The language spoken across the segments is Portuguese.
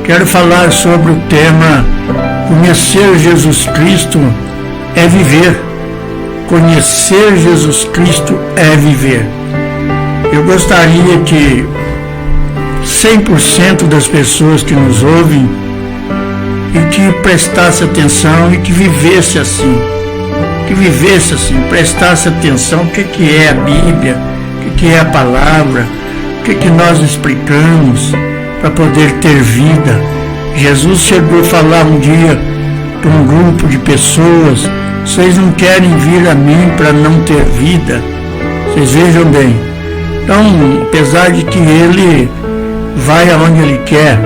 Quero falar sobre o tema Conhecer Jesus Cristo é viver. Conhecer Jesus Cristo é viver. Eu gostaria que 100% das pessoas que nos ouvem e que prestasse atenção e que vivesse assim. Prestasse atenção o que é a Bíblia, o que é a palavra, o que nós explicamos para poder ter vida. Jesus chegou a falar um dia para um grupo de pessoas: vocês não querem vir a mim para não ter vida? Vocês vejam bem. Então, apesar de que ele vai aonde ele quer,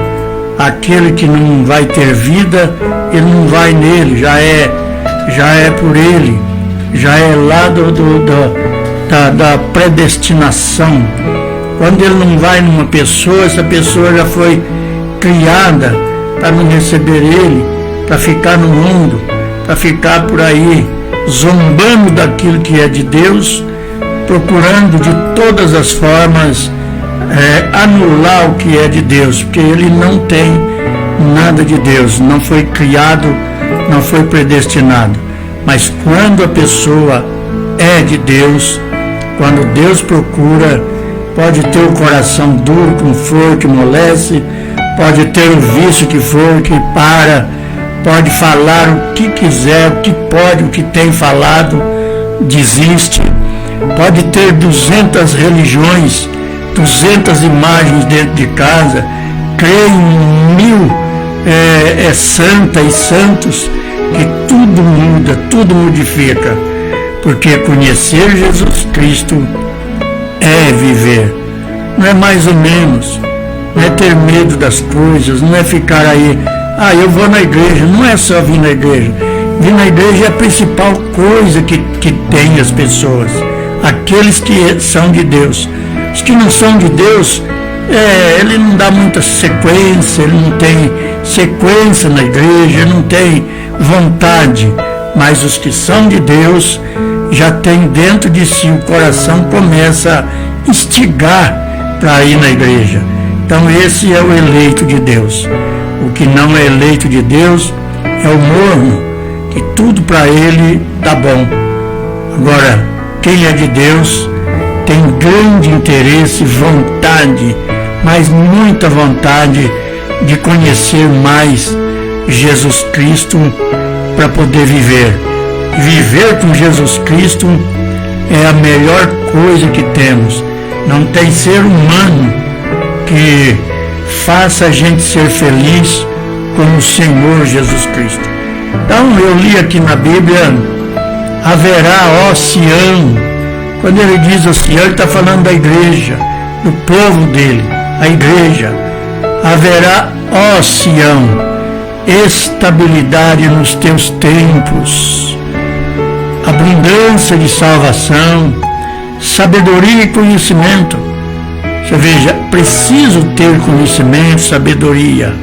aquele que não vai ter vida, ele não vai nele, já é por ele, já é lá da predestinação. Quando ele não vai numa pessoa, essa pessoa já foi criada para não receber ele, para ficar no mundo, para ficar por aí zombando daquilo que é de Deus, procurando de todas as formas anular o que é de Deus, porque ele não tem nada de Deus, não foi criado, não foi predestinado. Mas quando a pessoa é de Deus, quando Deus procura, pode ter o coração duro como for, que moleste, pode ter o vício que for, que pode falar o que quiser, o que pode, o que tem falado, desiste. Pode ter 200 religiões, 200 imagens dentro de casa, crê em 1000 santas e santos, que tudo muda, tudo modifica, porque conhecer Jesus Cristo é viver. Não é mais ou menos, não é ter medo das coisas, não é ficar aí, eu vou na igreja. Não é só vir na igreja. Vir na igreja é a principal coisa que tem as pessoas, aqueles que são de Deus. Os que não são de Deus, ele não dá muita sequência, ele não tem sequência na igreja, não tem vontade. Mas os que são de Deus já tem dentro de si, o coração começa a instigar para ir na igreja. Então esse é o eleito de Deus. O que não é eleito de Deus é o morno, que tudo para ele tá bom. Agora, quem é de Deus tem grande interesse, vontade, mas muita vontade de conhecer mais Jesus Cristo para poder viver. Viver com Jesus Cristo é a melhor coisa que temos. Não tem ser humano que faça a gente ser feliz como o Senhor Jesus Cristo. Então eu li aqui na Bíblia: haverá, ó Sião. Quando ele diz o Sião, ele está falando da igreja, do povo dele, a igreja. Haverá, ó Sião, estabilidade nos teus tempos, abundância de salvação, sabedoria e conhecimento. Você veja, preciso ter conhecimento, sabedoria,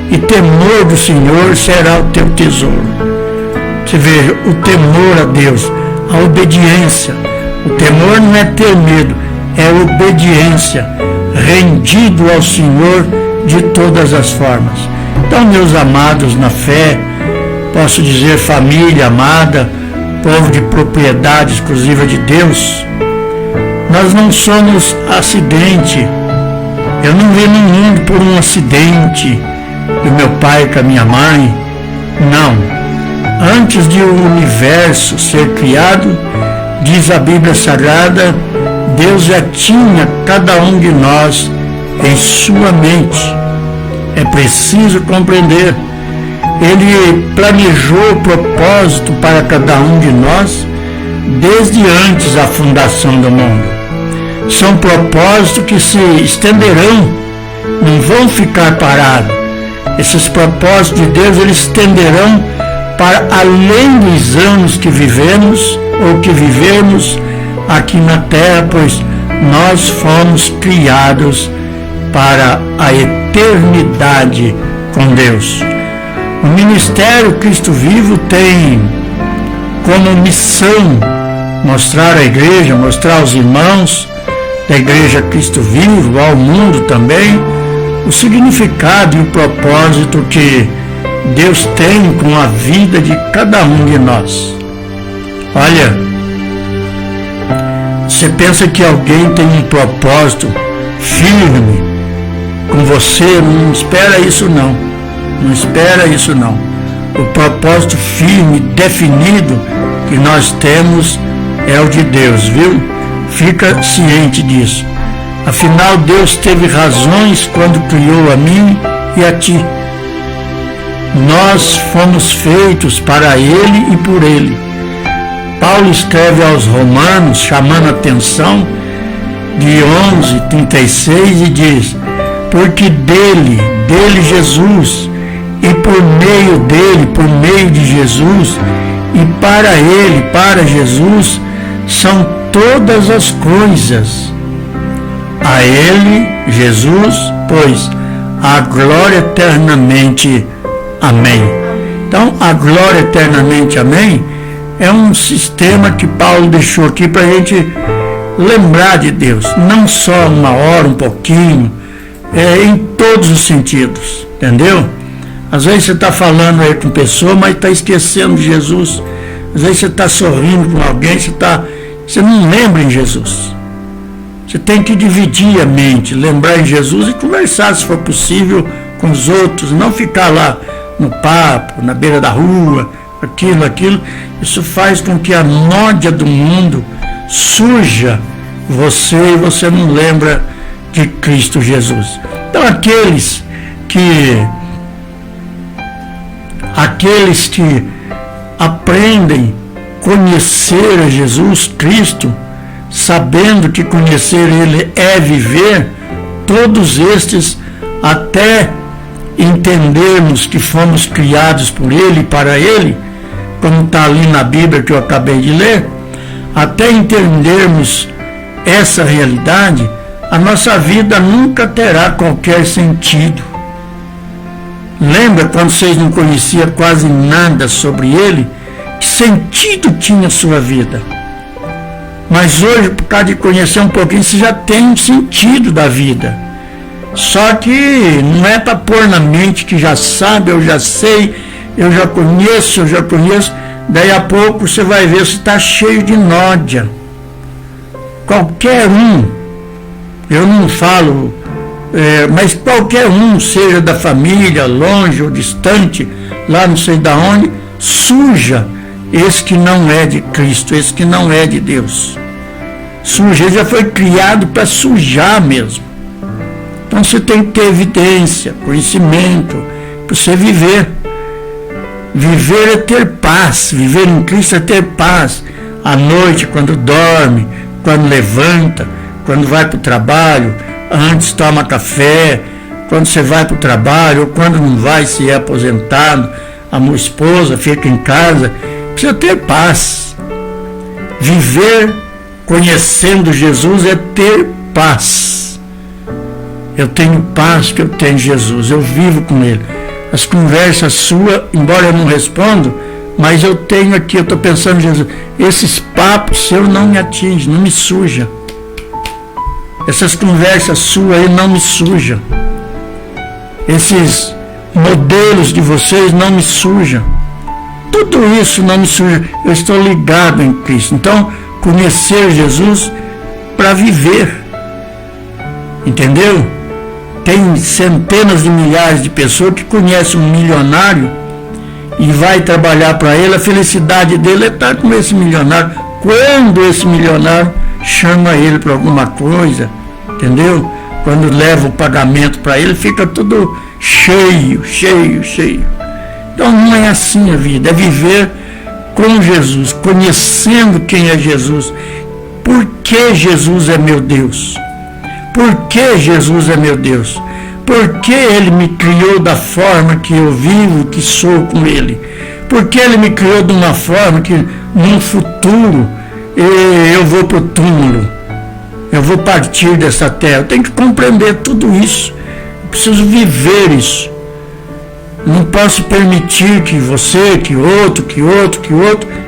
e temor do Senhor será o teu tesouro. Você veja, o temor a Deus, a obediência. O temor não é ter medo, é obediência, rendido ao Senhor de todas as formas. Então, meus amados na fé, posso dizer família amada, povo de propriedade exclusiva de Deus, nós não somos acidente. Eu não vim no mundo por um acidente do meu pai com a minha mãe. Não. Antes de o universo ser criado, diz a Bíblia Sagrada, Deus já tinha cada um de nós em sua mente. É preciso compreender. Ele planejou o propósito para cada um de nós desde antes da fundação do mundo. São propósitos que se estenderão, não vão ficar parados. Esses propósitos de Deus, eles estenderão para além dos anos que vivemos ou que vivemos aqui na terra, pois nós fomos criados para a eternidade com Deus. O Ministério Cristo Vivo tem como missão mostrar à igreja, mostrar aos irmãos da Igreja Cristo Vivo, ao mundo também, o significado e o propósito que Deus tem com a vida de cada um de nós. Olha, você pensa que alguém tem um propósito firme com você? Não espera isso não. Não espera isso não. O propósito firme, definido que nós temos é o de Deus, viu? Fica ciente disso. Afinal, Deus teve razões quando criou a mim e a ti. Nós fomos feitos para Ele e por Ele. Paulo escreve aos Romanos, chamando a atenção, de 11:36, e diz: porque dele Jesus, e por meio de Jesus, e para Ele, para Jesus, são todas as coisas. A Ele, Jesus, pois a glória eternamente. Amém. Então, a glória eternamente. Amém. É um sistema que Paulo deixou aqui para a gente lembrar de Deus. Não só uma hora, um pouquinho, em todos os sentidos. Entendeu? Às vezes você está falando aí com pessoa, mas está esquecendo de Jesus. Às vezes você está sorrindo com alguém, você não lembra em Jesus. Você tem que dividir a mente, lembrar em Jesus e conversar, se for possível, com os outros. Não ficar lá no papo, na beira da rua, aquilo. Isso faz com que a nódia do mundo surja você e você não lembra de Cristo Jesus. Então aqueles que aprendem a conhecer a Jesus Cristo, sabendo que conhecer Ele é viver, todos estes, até entendermos que fomos criados por Ele e para Ele, como está ali na Bíblia que eu acabei de ler, até entendermos essa realidade, a nossa vida nunca terá qualquer sentido. Lembra quando vocês não conheciam quase nada sobre Ele? Que sentido tinha a sua vida? Mas hoje, por causa de conhecer um pouquinho, você já tem um sentido da vida. Só que não é para pôr na mente que já sabe, eu já sei, eu já conheço. Daí a pouco você vai ver se está cheio de nódia. Qualquer um, eu não falo, mas qualquer um, seja da família, longe ou distante, lá não sei da onde, suja esse que não é de Cristo, esse que não é de Deus. Suja, ele já foi criado para sujar mesmo. Então você tem que ter evidência, conhecimento, para você viver. Viver é ter paz, viver em Cristo é ter paz. À noite, quando dorme, quando levanta, quando vai para o trabalho, antes toma café, quando você vai para o trabalho, ou quando não vai, se é aposentado, a minha esposa fica em casa, precisa ter paz. Viver conhecendo Jesus é ter paz. Eu tenho paz que eu tenho em Jesus, eu vivo com Ele. As conversas suas, embora eu não respondo, mas eu tenho aqui, eu estou pensando em Jesus. Esses papos seus não me atingem, não me sujam. Essas conversas suas aí não me sujam. Esses modelos de vocês não me sujam. Tudo isso não me suja. Eu estou ligado em Cristo. Então, conhecer Jesus para viver. Entendeu? Tem centenas de milhares de pessoas que conhecem um milionário e vai trabalhar para ele. A felicidade dele é estar com esse milionário. Quando esse milionário chama ele para alguma coisa, entendeu? Quando leva o pagamento para ele, fica tudo cheio. Então não é assim a vida, é viver com Jesus, conhecendo quem é Jesus. Por que Jesus é meu Deus? Por que Jesus é meu Deus? Por que Ele me criou da forma que eu vivo, que sou com Ele? Por que Ele me criou de uma forma que no futuro eu vou para o túmulo? Eu vou partir dessa terra. Eu tenho que compreender tudo isso. Eu preciso viver isso. Não posso permitir que você, que outro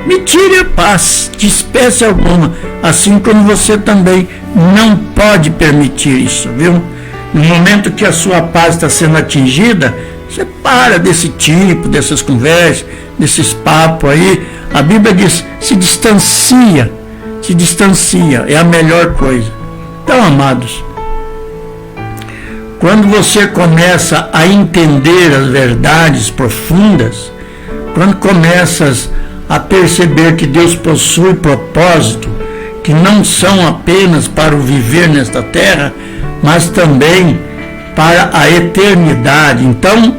me tire a paz, de espécie alguma. Assim como você também não pode permitir isso, viu? No momento que a sua paz está sendo atingida, você para desse tipo, dessas conversas, desses papos aí. A Bíblia diz, se distancia, é a melhor coisa. Então, amados, quando você começa a entender as verdades profundas, quando começas a perceber que Deus possui propósito, que não são apenas para o viver nesta terra, mas também para a eternidade. Então,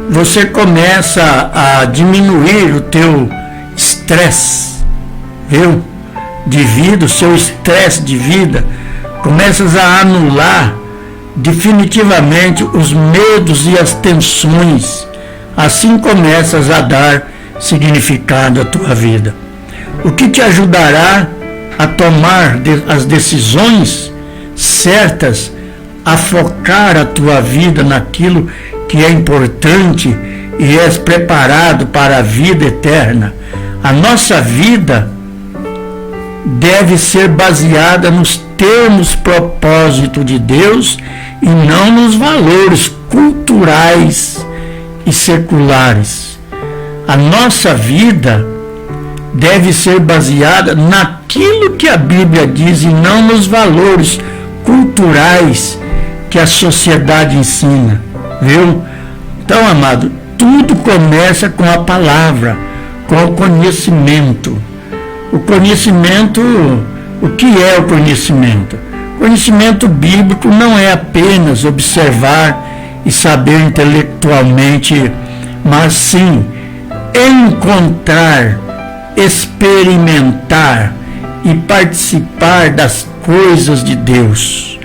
você começa a diminuir o teu estresse, viu? De vida, o seu estresse de vida. Começas a anular definitivamente os medos e as tensões. Assim começas a dar significado à tua vida. O que te ajudará a tomar as decisões certas, a focar a tua vida naquilo que é importante e és preparado para a vida eterna. A nossa vida deve ser baseada nos termos propósito de Deus e não nos valores culturais e seculares. A nossa vida deve ser baseada naquilo que a Bíblia diz e não nos valores culturais que a sociedade ensina, viu? Então, amado, tudo começa com a palavra, com o conhecimento. O conhecimento, o que é o conhecimento? Conhecimento bíblico não é apenas observar e saber intelectualmente, mas sim encontrar, experimentar e participar das coisas de Deus.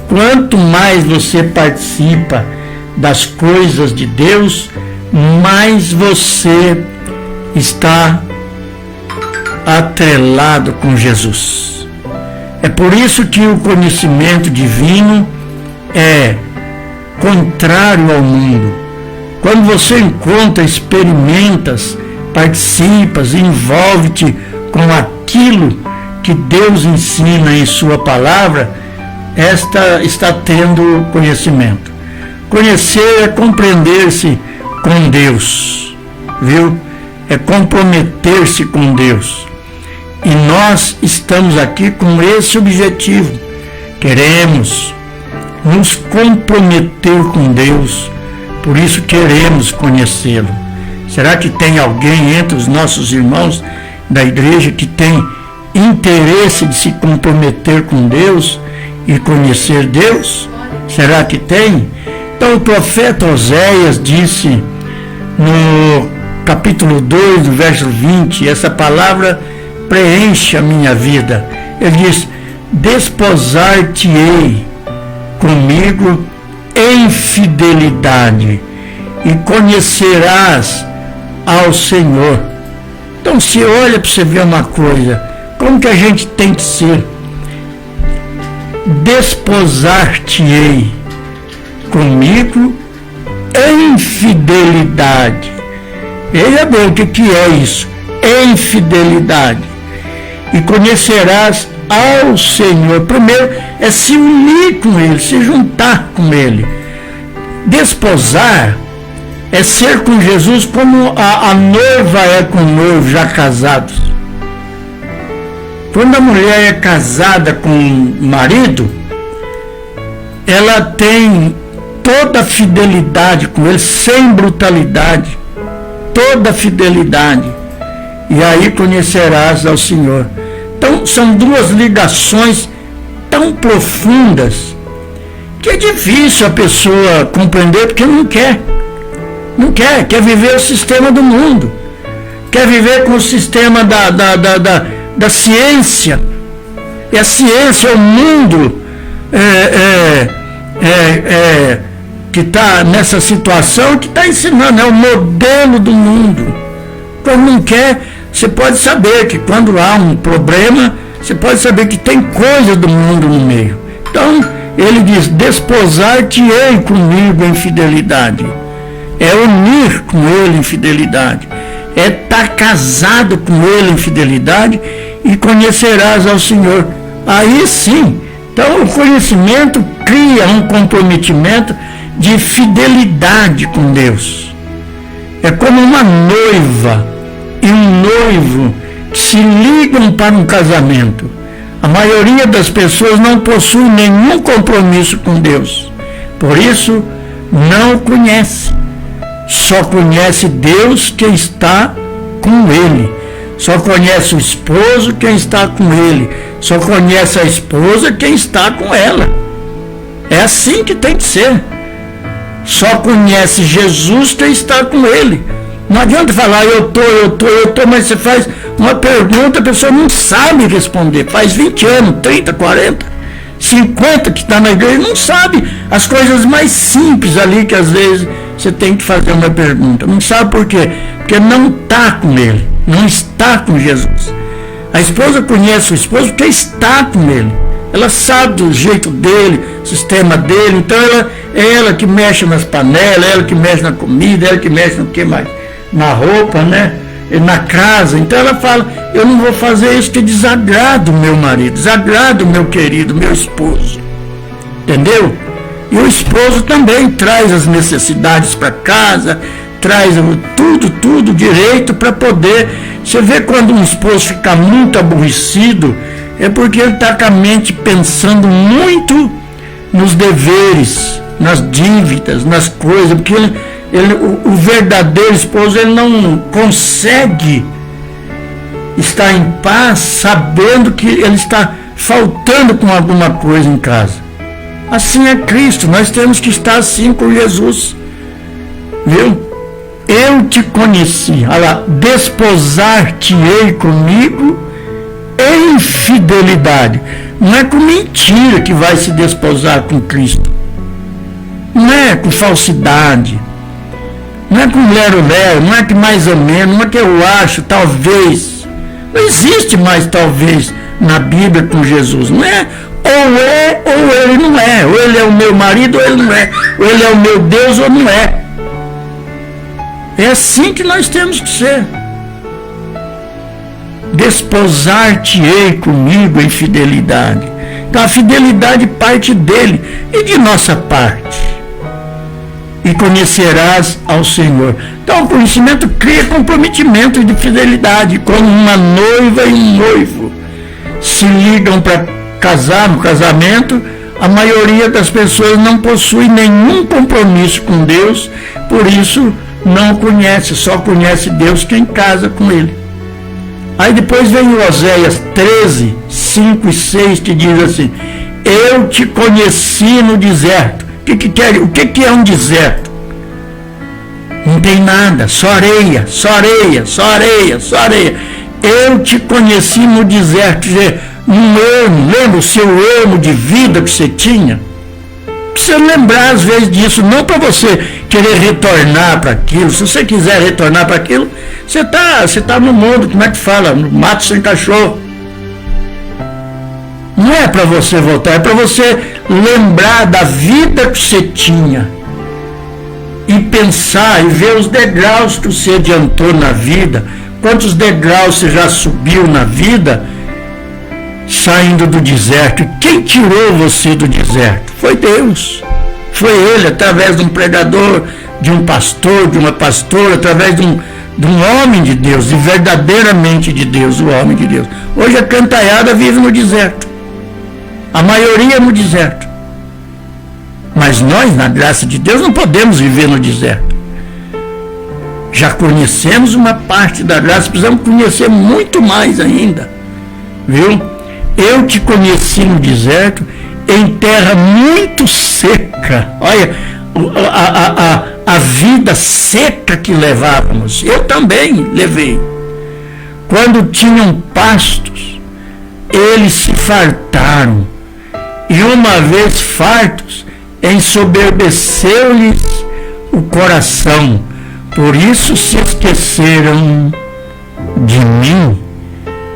Quanto mais você participa das coisas de Deus, mais você está atrelado com Jesus. É por isso que o conhecimento divino é contrário ao mundo. Quando você encontra, experimentas, participas, envolve-te com aquilo que Deus ensina em sua palavra, esta está tendo conhecimento. Conhecer é compreender-se com Deus, viu? É comprometer-se com Deus. E nós estamos aqui com esse objetivo. Queremos nos comprometer com Deus, por isso queremos conhecê-lo. Será que tem alguém entre os nossos irmãos da igreja que tem interesse de se comprometer com Deus e conhecer Deus? Será que tem? Então o profeta Oséias disse no capítulo 2, do verso 20, essa palavra preenche a minha vida. Ele diz: desposar-te-ei comigo em fidelidade e conhecerás ao Senhor. Então, se olha para você ver uma coisa, como que a gente tem que ser? Desposar-te-ei comigo em fidelidade. Veja bem o que é isso, em fidelidade. E conhecerás ao Senhor. Primeiro é se unir com Ele, se juntar com Ele. Desposar é ser com Jesus como a noiva é com o noivo, já casados. Quando a mulher é casada com o marido, ela tem toda a fidelidade com ele, sem brutalidade, toda a fidelidade. E aí conhecerás ao Senhor. Então, são duas ligações tão profundas que é difícil a pessoa compreender, porque não quer. Não quer viver o sistema do mundo. Quer viver com o sistema da ciência. E a ciência é o mundo que está nessa situação, que está ensinando, é o modelo do mundo. Quando não quer, você pode saber que quando há um problema, você pode saber que tem coisa do mundo no meio. Então, ele diz: desposar-te-ei comigo em fidelidade. É unir com ele em fidelidade. É estar casado com ele em fidelidade, e conhecerás ao Senhor. Aí sim, Então, o conhecimento cria um comprometimento de fidelidade com Deus. É como uma noiva e um noivo que se ligam para um casamento. A maioria das pessoas não possui nenhum compromisso com Deus. Por isso, não o conhece. Só conhece Deus quem está com ele. Só conhece o esposo quem está com ele. Só conhece a esposa quem está com ela. É assim que tem que ser. Só conhece Jesus quem está com ele. Não adianta falar eu tô, mas você faz uma pergunta, a pessoa não sabe responder. Faz 20 anos, 30, 40, 50 que está na igreja, não sabe as coisas mais simples ali que às vezes você tem que fazer uma pergunta. Não sabe por quê? Porque não está com ele, não está com Jesus. A esposa conhece o esposo porque está com ele. Ela sabe do jeito dele, sistema dele, então é ela que mexe nas panelas, ela que mexe na comida, ela que mexe no que mais? Na roupa, né? Na casa. Então ela fala, eu não vou fazer isso que desagrada o meu marido, desagrada o meu querido, meu esposo. Entendeu? E o esposo também traz as necessidades para casa, traz tudo direito para poder. Você vê quando um esposo fica muito aborrecido, é porque ele está com a mente pensando muito nos deveres, nas dívidas, nas coisas, porque o verdadeiro esposo ele não consegue estar em paz sabendo que ele está faltando com alguma coisa em casa. Assim é Cristo, nós temos que estar assim com Jesus, viu? Eu te conheci, olha lá, desposar-te-ei comigo em fidelidade. Não é com mentira que vai se desposar com Cristo, não é com falsidade, não é com lero-lero, não é que mais ou menos, não é que eu acho, talvez. Não existe mais talvez na Bíblia com Jesus. Não é ou ele não é. Ou ele é o meu marido ou ele não é. Ou ele é o meu Deus ou não é. É assim que nós temos que ser. Desposar-te-ei comigo em fidelidade. Então a fidelidade parte dele e de nossa parte. E conhecerás ao Senhor. Então o conhecimento cria comprometimento de fidelidade, como uma noiva e um noivo se ligam para casar no casamento. A maioria das pessoas não possui nenhum compromisso com Deus, por isso não conhece, só conhece Deus quem casa com ele. Aí depois vem o Oséias 13, 5 e 6, que diz assim: eu te conheci no deserto. O que é um deserto? Não tem nada, só areia, só areia, só areia, só areia. Eu te conheci no deserto, um ermo, lembra o seu ermo de vida que você tinha? Precisa lembrar às vezes disso, não para você querer retornar para aquilo. Se você quiser retornar para aquilo, você tá no mundo, como é que fala? No mato sem cachorro. Não é para você voltar, é para você lembrar da vida que você tinha e pensar e ver os degraus que você adiantou na vida, quantos degraus você já subiu na vida, saindo do deserto. Quem tirou você do deserto? Foi Deus. Foi Ele, através de um pregador, de um pastor, de uma pastora, através de um homem de Deus, e verdadeiramente de Deus, o homem de Deus. Hoje a cantaiada vive no deserto. A maioria no deserto. Mas nós, na graça de Deus, não podemos viver no deserto. Já conhecemos uma parte da graça, precisamos conhecer muito mais ainda. Viu? Eu te conheci no deserto, em terra muito seca. Olha, a vida seca que levávamos. Eu também levei. Quando tinham pastos, eles se fartaram. E uma vez fartos, ensoberbeceu-lhes o coração. Por isso se esqueceram de mim.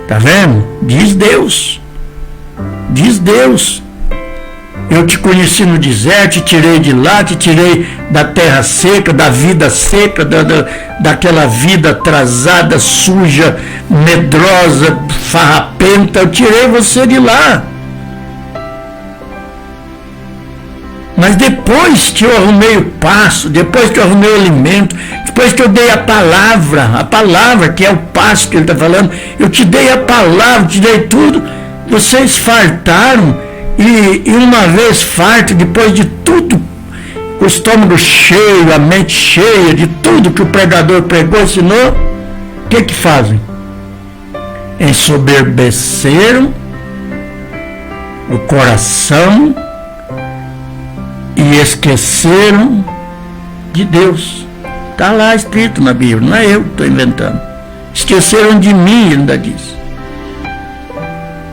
Está vendo? Diz Deus. Diz Deus. Eu te conheci no deserto, te tirei de lá, te tirei da terra seca, da vida seca, daquela vida atrasada, suja, medrosa, farrapenta. Eu tirei você de lá. Mas depois que eu arrumei o pasto, depois que eu arrumei o alimento, depois que eu dei a palavra que é o pasto que ele está falando, eu te dei a palavra, te dei tudo, vocês fartaram, e uma vez farto, depois de tudo, o estômago cheio, a mente cheia de tudo que o pregador pregou, ensinou, o que fazem? Ensoberbeceram o coração e esqueceram de Deus. Está lá escrito na Bíblia, não é eu que estou inventando. Esqueceram de mim, ainda diz.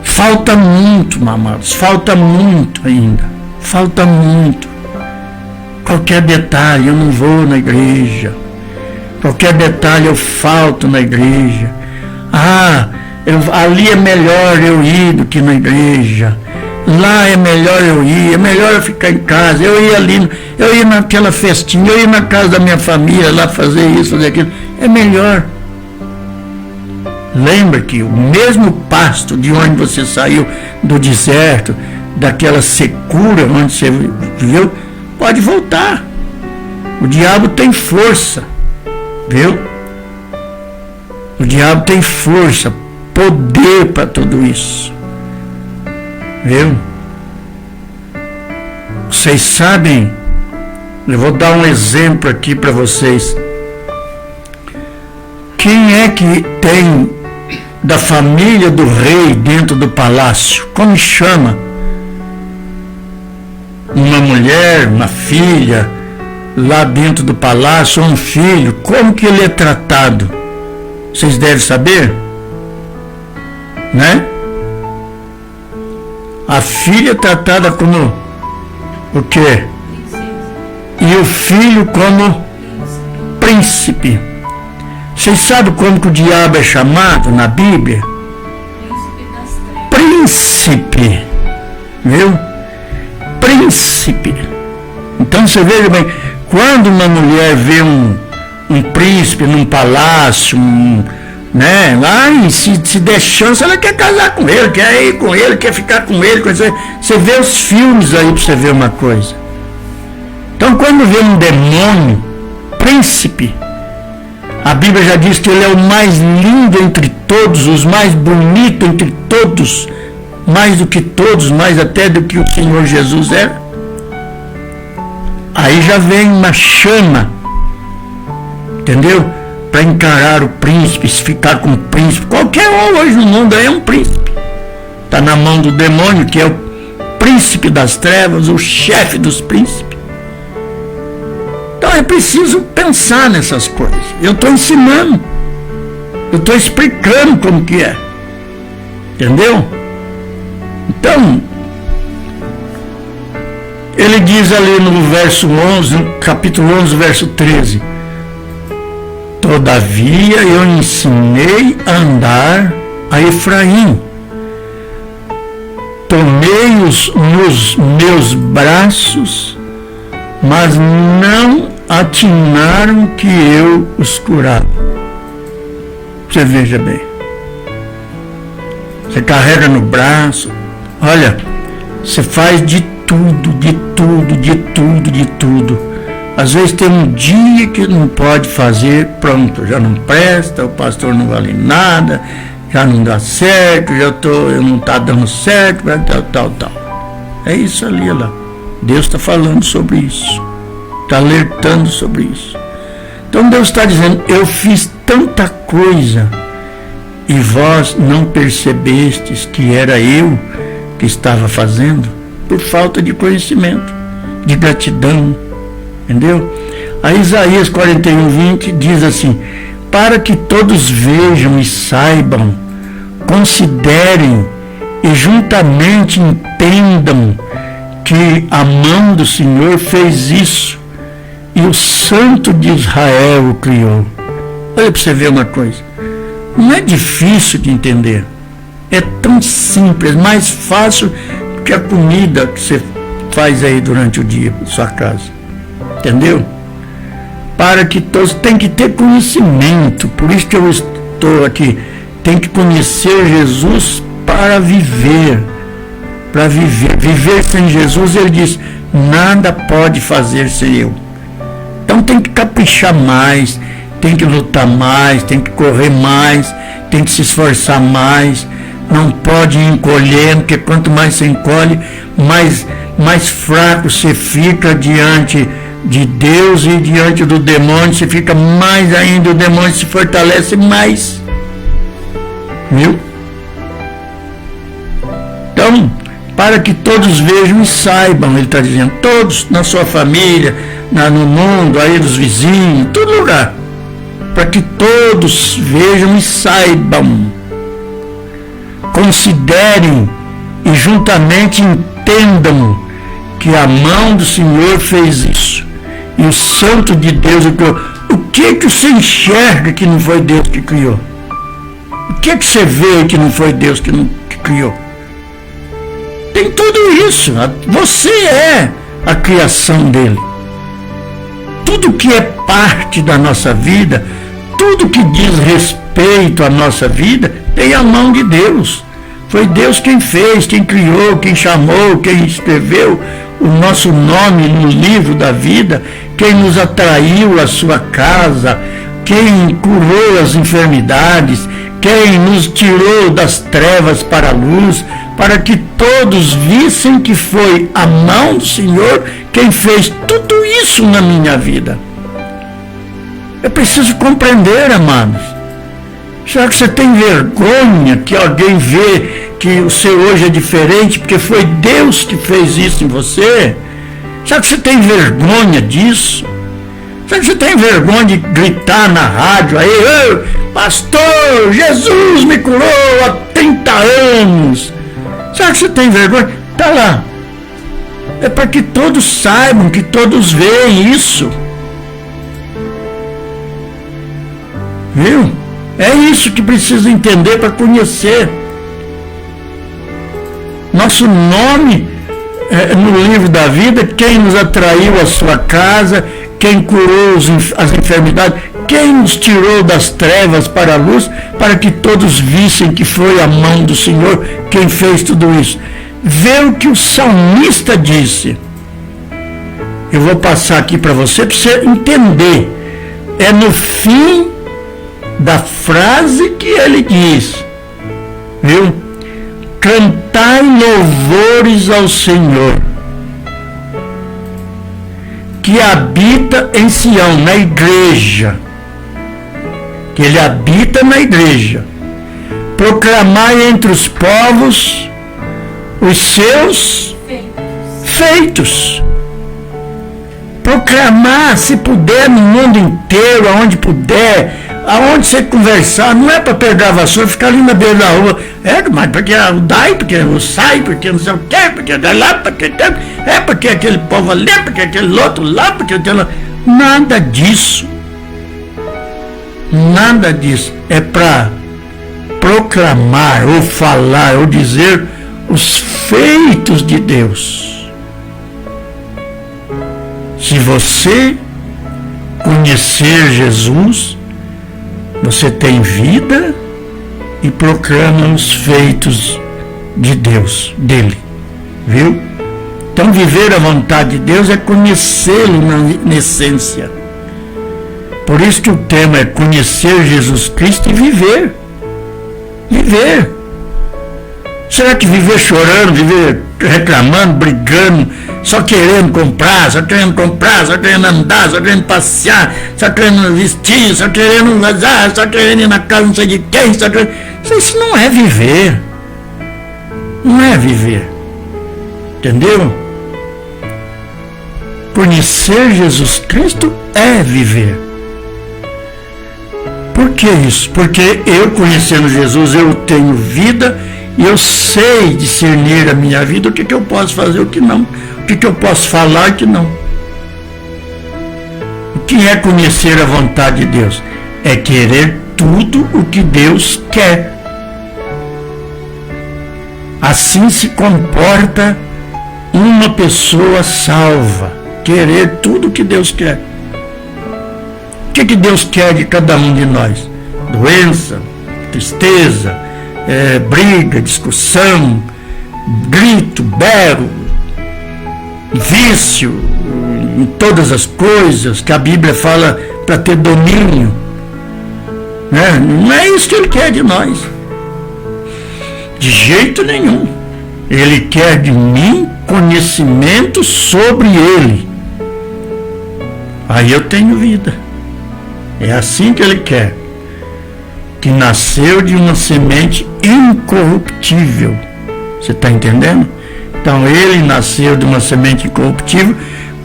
Falta muito, amados, falta muito ainda. Falta muito. Qualquer detalhe, eu não vou na igreja. Qualquer detalhe, eu falto na igreja. Ali é melhor eu ir do que na igreja. Lá é melhor eu ir, é melhor eu ficar em casa. Eu ia ali, eu ia naquela festinha, eu ia na casa da minha família lá fazer isso, fazer aquilo. É melhor. Lembra que o mesmo pasto de onde você saiu do deserto, daquela secura onde você viveu, pode voltar. O diabo tem força, viu? O diabo tem força, poder para tudo isso, viu? Vocês sabem, eu vou dar um exemplo aqui para vocês. Quem é que tem da família do rei dentro do palácio? Como chama? Uma mulher, uma filha lá dentro do palácio, ou um filho, como que ele é tratado? Vocês devem saber, né? A filha é tratada como o quê? E o filho como príncipe. Vocês sabem como que o diabo é chamado na Bíblia? Príncipe. Viu? Príncipe. Então você veja bem, quando uma mulher vê um príncipe num palácio, né, lá, e se der chance, ela quer casar com ele, quer ir com ele, quer ficar com ele. Você vê os filmes aí para você ver uma coisa. Então quando vê um demônio, príncipe, a Bíblia já diz que ele é o mais lindo entre todos, os mais bonito entre todos, mais do que todos, mais até do que o Senhor Jesus era. Aí já vem uma chama, entendeu? Para encarar o príncipe, se ficar com o príncipe. Qualquer um hoje no mundo aí é um príncipe. Está na mão do demônio, que é o príncipe das trevas, o chefe dos príncipes. Então é preciso pensar nessas coisas. Eu estou ensinando, eu estou explicando como que é, entendeu? Então, ele diz ali no verso 11, no capítulo 11, verso 13: todavia eu ensinei a andar a Efraim, tomei-os nos meus braços, mas não atinaram que eu os curava. Você veja bem, você carrega no braço, olha, você faz de tudo, de tudo, de tudo, de tudo. Às vezes tem um dia que não pode fazer, pronto, já não presta, o pastor não vale nada, já não dá certo, não está dando certo, tal. É isso ali, lá. Deus está falando sobre isso, está alertando sobre isso. Então Deus está dizendo: eu fiz tanta coisa e vós não percebestes que era eu que estava fazendo, por falta de conhecimento, de gratidão, entendeu? A Isaías 41:20 diz assim: para que todos vejam e saibam, considerem e juntamente entendam que a mão do Senhor fez isso e o Santo de Israel o criou. Olha para você ver uma coisa, não é difícil de entender, é tão simples, mais fácil que a comida que você faz aí durante o dia na sua casa, entendeu? Para que todos tem que ter conhecimento, por isso que eu estou aqui, tem que conhecer Jesus para viver, viver sem Jesus. Ele diz: Nada pode fazer sem eu. Então tem que caprichar mais, tem que lutar mais, tem que correr mais, tem que se esforçar mais. Não pode ir encolhendo, porque quanto mais você encolhe, mais fraco você fica diante de Deus e diante do demônio. Você fica mais ainda, o demônio se fortalece mais. Viu? Então, para que todos vejam e saibam, ele está dizendo, todos na sua família, no mundo, aí dos vizinhos, todo lugar, para que todos vejam e saibam, considerem e juntamente entendam que a mão do Senhor fez isso, e o Santo de Deus o criou. O que você enxerga que não foi Deus que criou? O que você vê que não foi Deus que criou? Tem tudo isso. Você é a criação dele. Tudo que é parte da nossa vida, tudo que diz respeito à nossa vida, tem a mão de Deus. Foi Deus quem fez, quem criou, quem chamou, quem escreveu o nosso nome no livro da vida, quem nos atraiu à sua casa, quem curou as enfermidades, quem nos tirou das trevas para a luz, para que todos vissem que foi a mão do Senhor quem fez tudo isso na minha vida. É preciso compreender, amados. Será que você tem vergonha que alguém vê que o seu hoje é diferente porque foi Deus que fez isso em você? Será que você tem vergonha disso? Será que você tem vergonha de gritar na rádio aí, pastor, Jesus me curou há 30 anos? Será que você tem vergonha? Está lá. É para que todos saibam, que todos veem isso. Viu? É isso que precisa entender para conhecer. Nosso nome no livro da vida, quem nos atraiu à sua casa, quem curou as enfermidades, quem nos tirou das trevas para a luz, para que todos vissem que foi a mão do Senhor quem fez tudo isso. Vê o que o salmista disse. Eu vou passar aqui para você entender. É no fim da frase que ele diz, viu? Cantai louvores ao Senhor, que habita em Sião, na igreja, que ele habita na igreja. Proclamai entre os povos os seus feitos. Proclamar, se puder, no mundo inteiro, aonde puder, aonde você conversar, não é para pegar a vassoura e ficar ali na beira da rua. Mas porque o DAI, porque o SAI, porque não sei o quê, porque lá, porque aquele povo ali, porque aquele outro lá, porque aquele... Nada disso. Nada disso. É para proclamar, ou falar, ou dizer os feitos de Deus. Se você conhecer Jesus, você tem vida e proclama os feitos de Deus, dele, viu? Então viver a vontade de Deus é conhecê-lo na essência. Por isso que o tema é conhecer Jesus Cristo e viver. Viver. Será que viver chorando, viver reclamando, brigando, só querendo comprar, só querendo andar, só querendo passear, só querendo vestir, só querendo vazar, só querendo ir na casa não sei de quem, só querendo... Isso não é viver. Não é viver. Entendeu? Conhecer Jesus Cristo é viver. Por que isso? Porque eu, conhecendo Jesus, eu tenho vida e eu sei discernir a minha vida, o que eu posso fazer, o que não, o que eu posso falar e o que não. O que é conhecer a vontade de Deus? É querer tudo o que Deus quer. Assim se comporta uma pessoa salva, querer tudo o que Deus quer. O que Deus quer de cada um de nós? Doença, tristeza, briga, discussão, grito, berro. vício em todas as coisas, que a Bíblia fala para ter domínio. Né? Não é isso que ele quer de nós. De jeito nenhum. Ele quer de mim conhecimento sobre ele. Aí eu tenho vida. É assim que ele quer. Que nasceu de uma semente incorruptível. Você está entendendo? Então ele nasceu de uma semente incorruptível,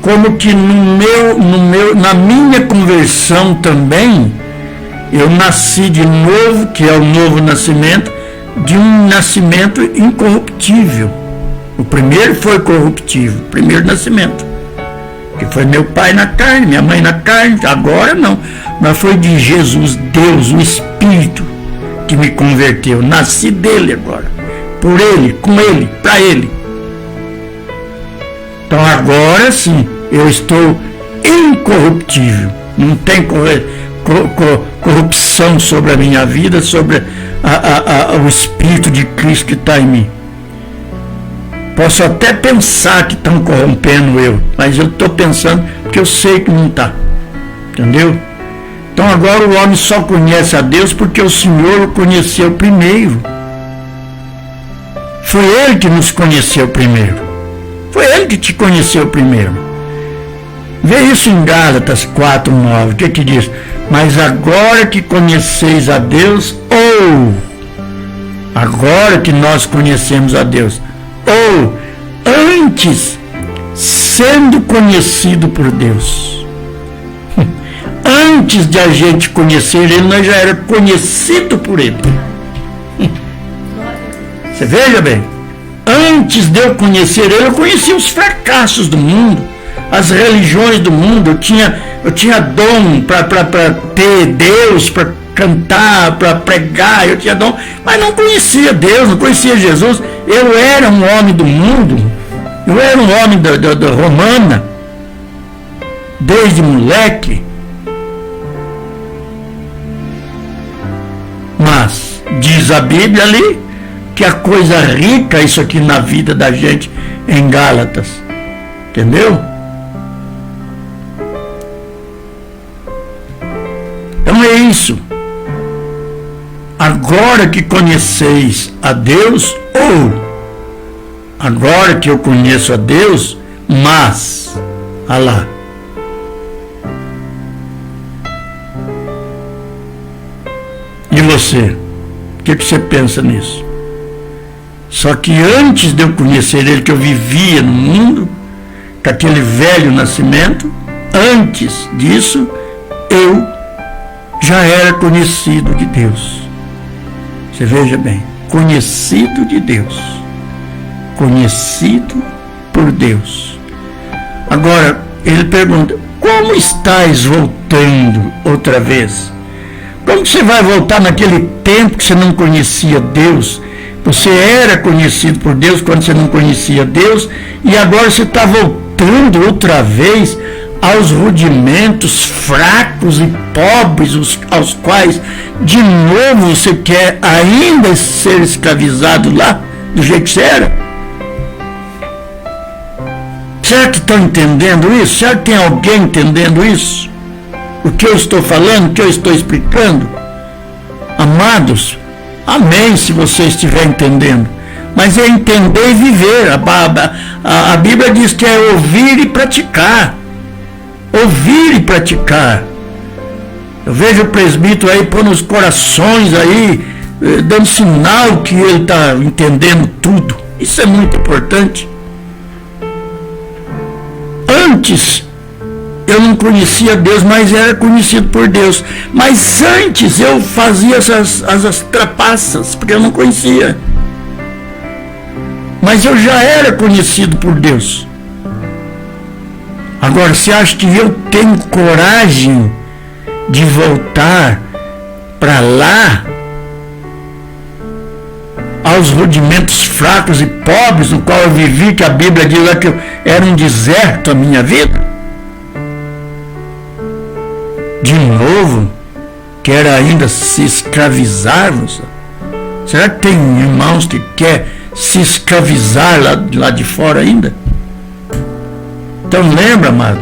como que na minha conversão também, eu nasci de novo, que é o novo nascimento, de um nascimento incorruptível. O primeiro foi corruptível, o primeiro nascimento, que foi meu pai na carne, minha mãe na carne. Agora não, mas foi de Jesus, Deus, o Espírito, que me converteu. Nasci dele agora, por ele, com ele, para ele. Então agora sim, eu estou incorruptível. Não tem corrupção sobre a minha vida, sobre o Espírito de Cristo que está em mim. Posso até pensar que estão corrompendo eu, mas eu estou pensando porque eu sei que não está. Entendeu? Então agora o homem só conhece a Deus porque o Senhor o conheceu primeiro. Foi Ele que nos conheceu primeiro. Foi Ele que te conheceu primeiro. Vê isso em Gálatas 4:9. O que diz? Mas agora que conheceis a Deus, ou agora que nós conhecemos a Deus, ou antes sendo conhecido por Deus. Antes de a gente conhecer Ele, nós já era conhecido por Ele. Você veja bem. Antes de eu conhecer Ele, eu conhecia os fracassos do mundo, as religiões do mundo. Eu tinha dom para ter Deus, para cantar, para pregar. Eu tinha dom, mas não conhecia Deus, não conhecia Jesus. Eu era um homem do mundo, eu era um homem da romana, desde moleque. Mas diz a Bíblia ali que a coisa rica, isso aqui na vida da gente, em Gálatas. Entendeu? Então é isso. Agora que conheceis a Deus, ou agora que eu conheço a Deus, mas, olha lá. E você? O que você pensa nisso? Só que antes de eu conhecer Ele, que eu vivia no mundo, com aquele velho nascimento, antes disso, eu já era conhecido de Deus. Você veja bem, conhecido de Deus. Conhecido por Deus. Agora, ele pergunta, como estás voltando outra vez? Como você vai voltar naquele tempo que você não conhecia Deus? Você era conhecido por Deus quando você não conhecia Deus, e agora você está voltando outra vez aos rudimentos fracos e pobres, aos quais de novo você quer ainda ser escravizado lá, do jeito que você era? Será que estão entendendo isso? Será que tem alguém entendendo isso? O que eu estou falando, o que eu estou explicando? Amados, amém se você estiver entendendo. Mas é entender e viver. A Bíblia diz que é ouvir e praticar. Ouvir e praticar. Eu vejo o presbítero aí pondo os corações aí, dando sinal que ele está entendendo tudo. Isso é muito importante. Antes eu não conhecia Deus, mas era conhecido por Deus. Mas antes eu fazia as trapaças, porque eu não conhecia. Mas eu já era conhecido por Deus. Agora, você acha que eu tenho coragem de voltar para lá, aos rudimentos fracos e pobres no qual eu vivi, que a Bíblia diz lá que era um deserto a minha vida? De novo, quer ainda se escravizar? Será que tem irmãos que quer se escravizar lá de fora ainda? Então lembra, amado,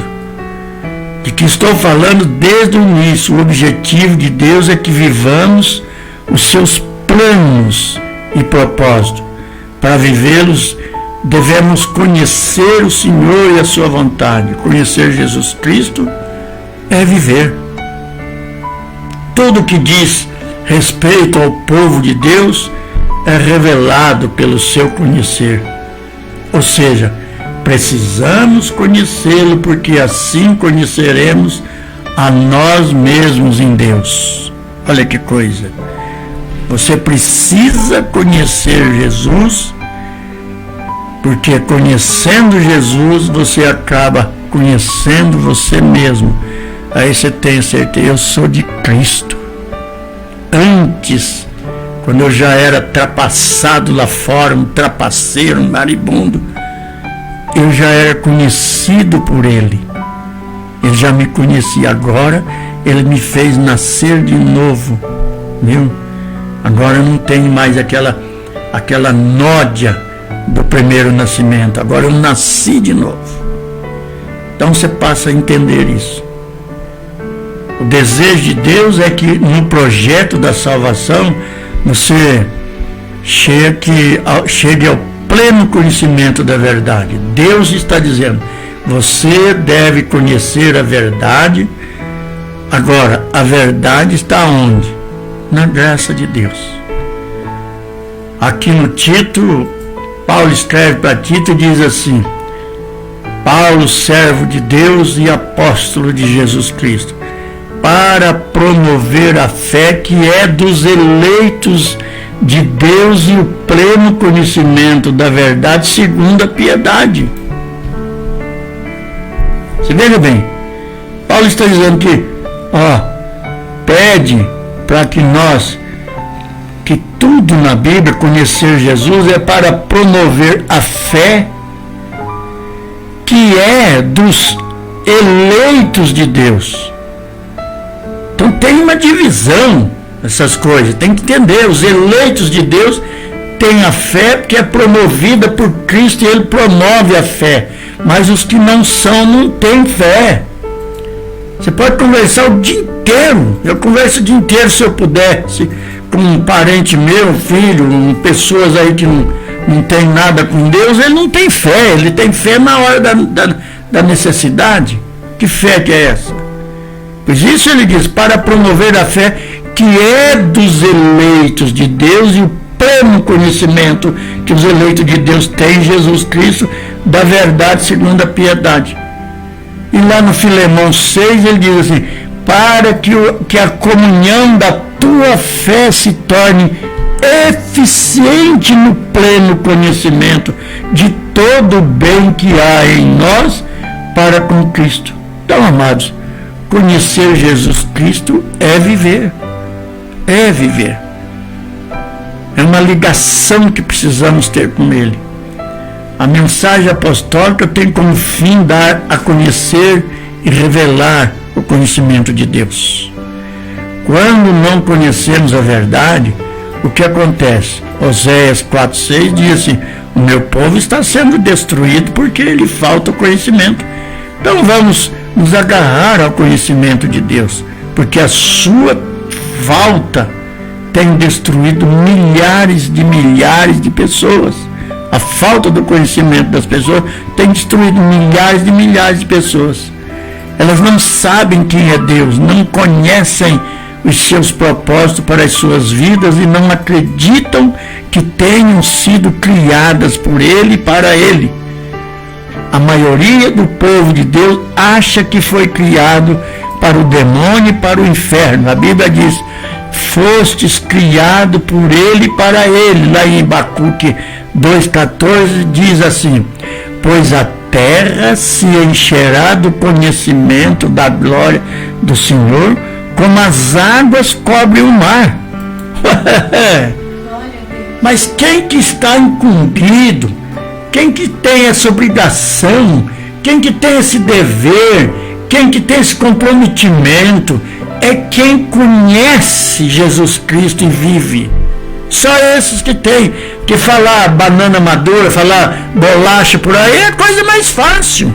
de que estou falando desde o início. O objetivo de Deus é que vivamos os seus planos e propósitos. Para vivê-los, devemos conhecer o Senhor e a sua vontade. Conhecer Jesus Cristo é viver. Tudo que diz respeito ao povo de Deus é revelado pelo seu conhecer. Ou seja, precisamos conhecê-lo, porque assim conheceremos a nós mesmos em Deus. Olha que coisa. Você precisa conhecer Jesus, porque conhecendo Jesus, você acaba conhecendo você mesmo. Aí você tem certeza, eu sou de Cristo. Antes, quando eu já era trapaçado lá fora, um trapaceiro, um maribundo, eu já era conhecido por Ele. Ele já me conhecia. Agora, Ele me fez nascer de novo. Viu? Agora eu não tenho mais aquela nódia do primeiro nascimento. Agora eu nasci de novo. Então você passa a entender isso. O desejo de Deus é que no projeto da salvação você chegue ao pleno conhecimento da verdade. Deus está dizendo, você deve conhecer a verdade. Agora, a verdade está onde? Na graça de Deus. Aqui no Tito, Paulo escreve para Tito e diz assim: Paulo, servo de Deus e apóstolo de Jesus Cristo, para promover a fé que é dos eleitos de Deus e o pleno conhecimento da verdade segundo a piedade. Você veja bem, Paulo está dizendo que, pede para que nós, que tudo na Bíblia, conhecer Jesus, é para promover a fé que é dos eleitos de Deus. Então tem uma divisão nessas coisas, tem que entender, os eleitos de Deus têm a fé que é promovida por Cristo e Ele promove a fé, mas os que não são não têm fé. Você pode conversar o dia inteiro, eu converso o dia inteiro se eu pudesse, com um parente meu, filho, pessoas aí que não tem nada com Deus, ele não tem fé, ele tem fé na hora da necessidade. Que fé que é essa? Pois isso ele diz, para promover a fé que é dos eleitos de Deus e o pleno conhecimento que os eleitos de Deus têm em Jesus Cristo, da verdade segundo a piedade. E lá no Filemão 6 ele diz assim, para que a comunhão da tua fé se torne eficiente no pleno conhecimento de todo o bem que há em nós para com Cristo. Então, amados, conhecer Jesus Cristo é viver. É viver. É uma ligação que precisamos ter com Ele. A mensagem apostólica tem como fim dar a conhecer e revelar o conhecimento de Deus. Quando não conhecemos a verdade, o que acontece? Oséias 4,6 diz assim, o meu povo está sendo destruído porque lhe falta o conhecimento. Então vamos nos agarrar ao conhecimento de Deus, porque a sua falta tem destruído milhares de pessoas. A falta do conhecimento das pessoas tem destruído milhares de pessoas. Elas não sabem quem é Deus, não conhecem os seus propósitos para as suas vidas e não acreditam que tenham sido criadas por Ele e para Ele. A maioria do povo de Deus acha que foi criado para o demônio e para o inferno. A Bíblia diz, fostes criado por Ele e para Ele. Lá em Abacuque 2,14 diz assim, pois a terra se encherá do conhecimento da glória do Senhor, como as águas cobrem o mar. Mas quem que está incumbido, quem que tem essa obrigação, quem que tem esse dever, quem que tem esse comprometimento, é quem conhece Jesus Cristo e vive. Só esses que tem, que falar banana madura, falar bolacha por aí é a coisa mais fácil.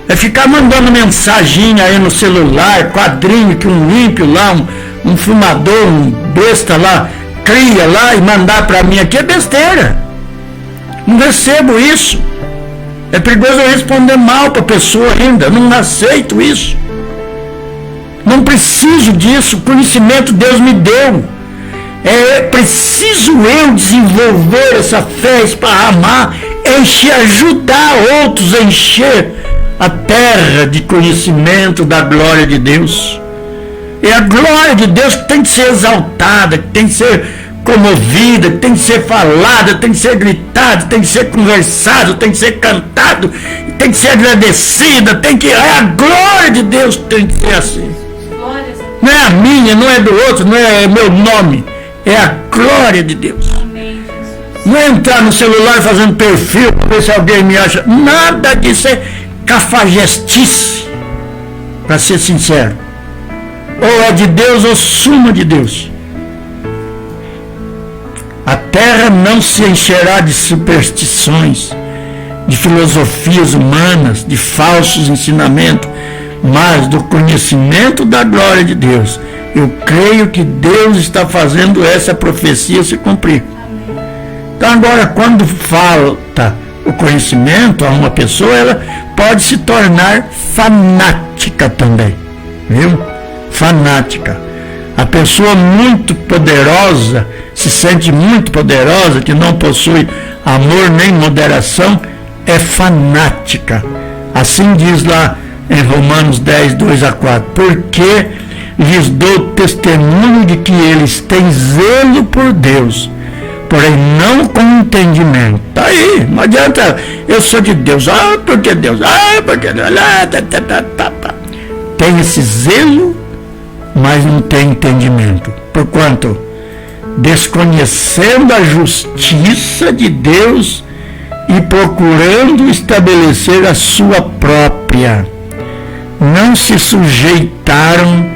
É ficar mandando mensagem aí no celular, quadrinho que um ímpio lá, um fumador, um besta lá, cria lá e mandar para mim aqui, é besteira. Não recebo isso. É perigoso eu responder mal para a pessoa ainda. Não aceito isso. Não preciso disso. O conhecimento Deus me deu. É preciso eu desenvolver essa fé, esparramar, encher, ajudar outros a encher a terra de conhecimento da glória de Deus. É a glória de Deus que tem que ser exaltada, que tem que ser comovida, que tem que ser falada, tem que ser gritada, tem que ser conversado, tem que ser cantado, tem que ser agradecida, é a glória de Deus que tem que ser assim. Não é a minha, não é do outro, não é meu nome, é a glória de Deus. Não é entrar no celular fazendo perfil para ver se alguém me acha, nada disso, é cafajestice, para ser sincero. Ou é de Deus ou suma de Deus. A terra não se encherá de superstições, de filosofias humanas, de falsos ensinamentos, mas do conhecimento da glória de Deus. Eu creio que Deus está fazendo essa profecia se cumprir. Então agora, quando falta o conhecimento a uma pessoa, ela pode se tornar fanática também, viu? Fanática. A pessoa muito poderosa, se sente muito poderosa, que não possui amor nem moderação, é fanática. Assim diz lá em Romanos 10, 2-4. Porque lhes dou testemunho de que eles têm zelo por Deus, porém não com entendimento. Tá aí, não adianta, eu sou de Deus, porque Deus, porque Deus, tem esse zelo, mas não tem entendimento. Porquanto, desconhecendo a justiça de Deus e procurando estabelecer a sua própria, não se sujeitaram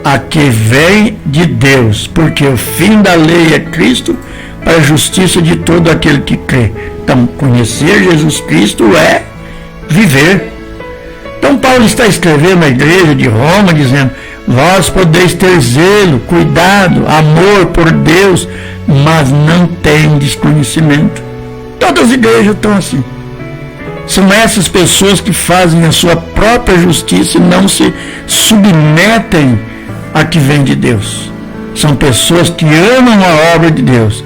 a que vem de Deus, porque o fim da lei é Cristo, para a justiça de todo aquele que crê. Então, conhecer Jesus Cristo é viver. Então, Paulo está escrevendo à igreja de Roma, dizendo: vós podeis ter zelo, cuidado, amor por Deus, mas não tendes conhecimento. Todas as igrejas estão assim. São essas pessoas que fazem a sua própria justiça e não se submetem a que vem de Deus. São pessoas que amam a obra de Deus,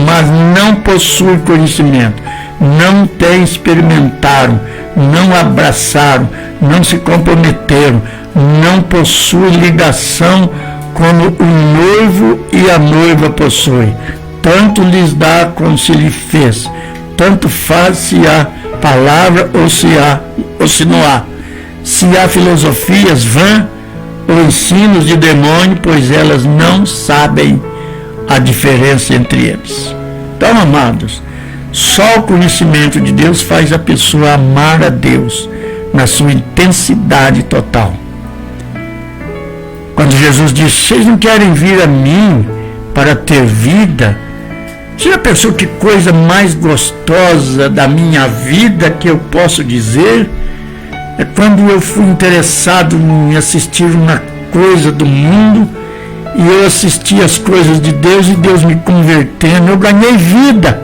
mas não possuem conhecimento, não têm, experimentaram, não abraçaram, não se comprometeram, não possuem ligação como o noivo e a noiva possuem. Tanto lhes dá como se lhe fez, tanto faz se há palavra ou se não há. Se há filosofias vãs ou ensinos de demônio, pois elas não sabem a diferença entre eles. Então, amados, só o conhecimento de Deus faz a pessoa amar a Deus na sua intensidade total. Quando Jesus disse: vocês não querem vir a mim para ter vida? Você já pensou que coisa mais gostosa da minha vida que eu posso dizer? É quando eu fui interessado em assistir uma coisa do mundo e eu assisti as coisas de Deus e Deus me convertendo, eu ganhei vida.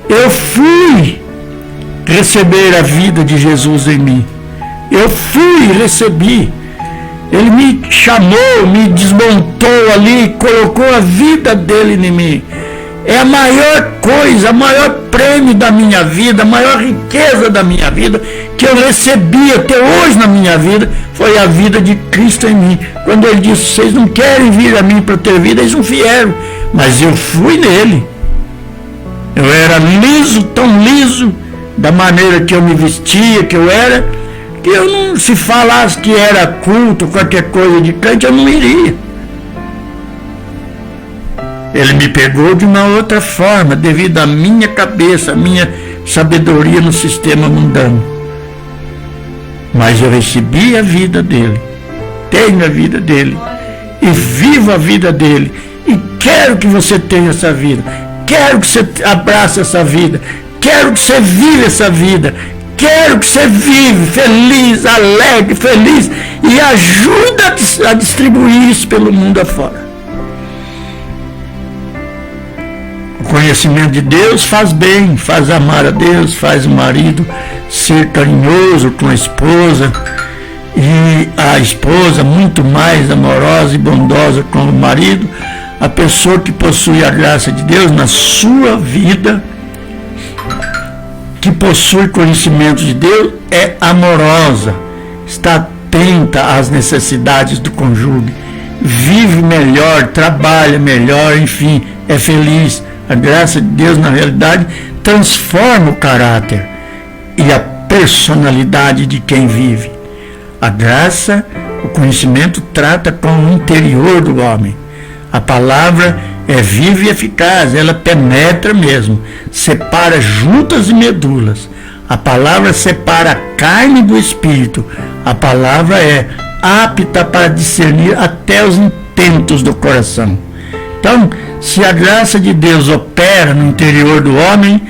Eu fui receber a vida de Jesus em mim. Eu fui e recebi. Ele me chamou, me desmontou ali, colocou a vida dele em mim. É a maior coisa, o maior prêmio da minha vida, a maior riqueza da minha vida que eu recebi até hoje na minha vida, foi a vida de Cristo em mim. Quando ele disse: vocês não querem vir a mim para ter vida, eles não vieram, mas eu fui nele. Eu era liso, tão liso, da maneira que eu me vestia, que eu era, que eu não, se falasse que era culto, qualquer coisa de crente, eu não iria. Ele me pegou de uma outra forma, devido à minha cabeça, à minha sabedoria no sistema mundano. Mas eu recebi a vida dele, tenho a vida dele, e vivo a vida dele, e quero que você tenha essa vida, quero que você abrace essa vida, quero que você viva essa vida, quero que você vive feliz, alegre, feliz, e ajuda a distribuir isso pelo mundo afora. O conhecimento de Deus faz bem, faz amar a Deus, faz o marido ser carinhoso com a esposa, e a esposa muito mais amorosa e bondosa com o marido. A pessoa que possui a graça de Deus na sua vida, que possui conhecimento de Deus, é amorosa, está atenta às necessidades do cônjuge, vive melhor, trabalha melhor, enfim, é feliz. A graça de Deus, na realidade, transforma o caráter e a personalidade de quem vive. A graça, o conhecimento, trata com o interior do homem. A palavra é viva e eficaz, ela penetra mesmo, separa juntas e medulas. A palavra separa a carne do espírito. A palavra é apta para discernir até os intentos do coração. Então, se a graça de Deus opera no interior do homem,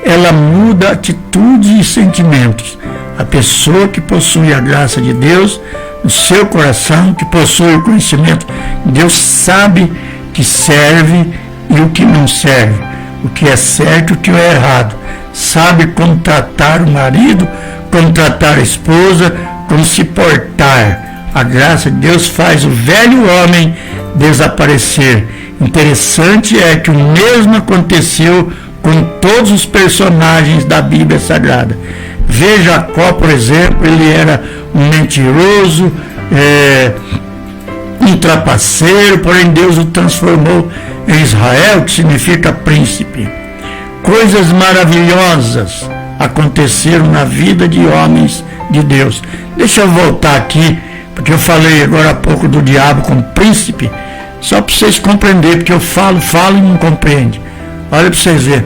ela muda atitudes e sentimentos. A pessoa que possui a graça de Deus no seu coração, que possui o conhecimento, Deus sabe que serve e o que não serve, o que é certo e o que é errado. Sabe como tratar o marido, como tratar a esposa, como se portar. A graça de Deus faz o velho homem desaparecer. Interessante é que o mesmo aconteceu com todos os personagens da Bíblia Sagrada. Veja Jacó, por exemplo, ele era um mentiroso, um trapaceiro, porém Deus o transformou em Israel, que significa príncipe. Coisas maravilhosas aconteceram na vida de homens de Deus. Deixa eu voltar aqui, porque eu falei agora há pouco do diabo como príncipe, só para vocês compreenderem, porque eu falo e não compreende. Olha para vocês verem,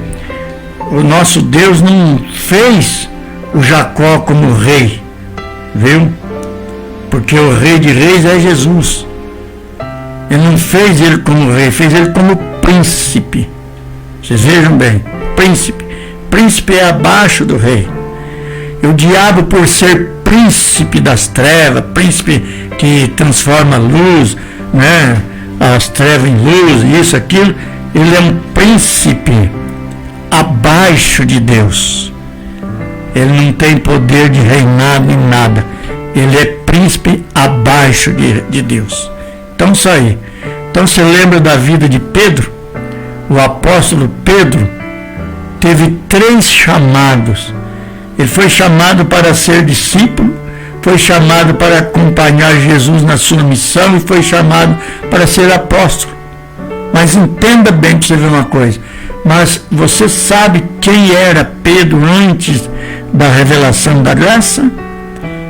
o nosso Deus não fez o Jacó como rei, viu? Porque o rei de reis é Jesus. Ele não fez ele como rei, fez ele como príncipe. Vocês vejam bem, príncipe. Príncipe é abaixo do rei. E o diabo, por ser príncipe das trevas, príncipe que transforma a luz, né, as trevas em luz, isso, aquilo, ele é um príncipe abaixo de Deus. Ele não tem poder de reinar nem nada. Ele é príncipe abaixo de Deus. Então, isso aí. Então, você lembra da vida de Pedro? O apóstolo Pedro teve 3 chamados. Ele foi chamado para ser discípulo, foi chamado para acompanhar Jesus na sua missão e foi chamado para ser apóstolo. Mas entenda bem para você ver uma coisa. Mas você sabe quem era Pedro antes da revelação da graça?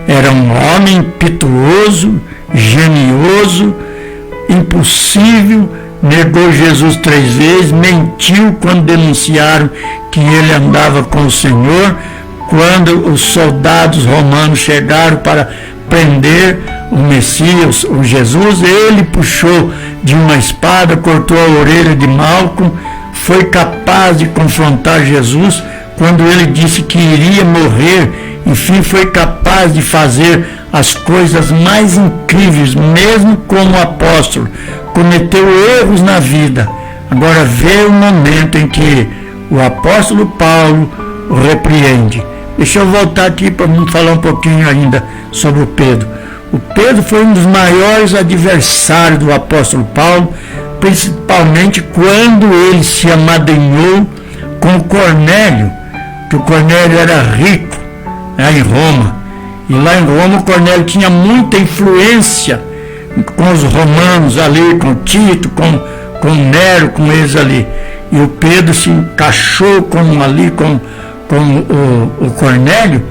Era um homem impetuoso, genioso, impossível, negou Jesus 3 vezes, mentiu quando denunciaram que ele andava com o Senhor. Quando os soldados romanos chegaram para prender o Messias, o Jesus, ele puxou de uma espada, cortou a orelha de Malco, foi capaz de confrontar Jesus quando ele disse que iria morrer. Enfim, foi capaz de fazer as coisas mais incríveis, mesmo como apóstolo. Cometeu erros na vida. Agora vê o momento em que o apóstolo Paulo o repreende. Deixa eu voltar aqui para falar um pouquinho ainda sobre o Pedro. O Pedro foi um dos maiores adversários do apóstolo Paulo, principalmente quando ele se amadrinhou com Cornélio, que o Cornélio era rico, em Roma. E lá em Roma o Cornélio tinha muita influência com os romanos ali, com Tito, com Nero, com eles ali. E o Pedro se encaixou com o Cornélio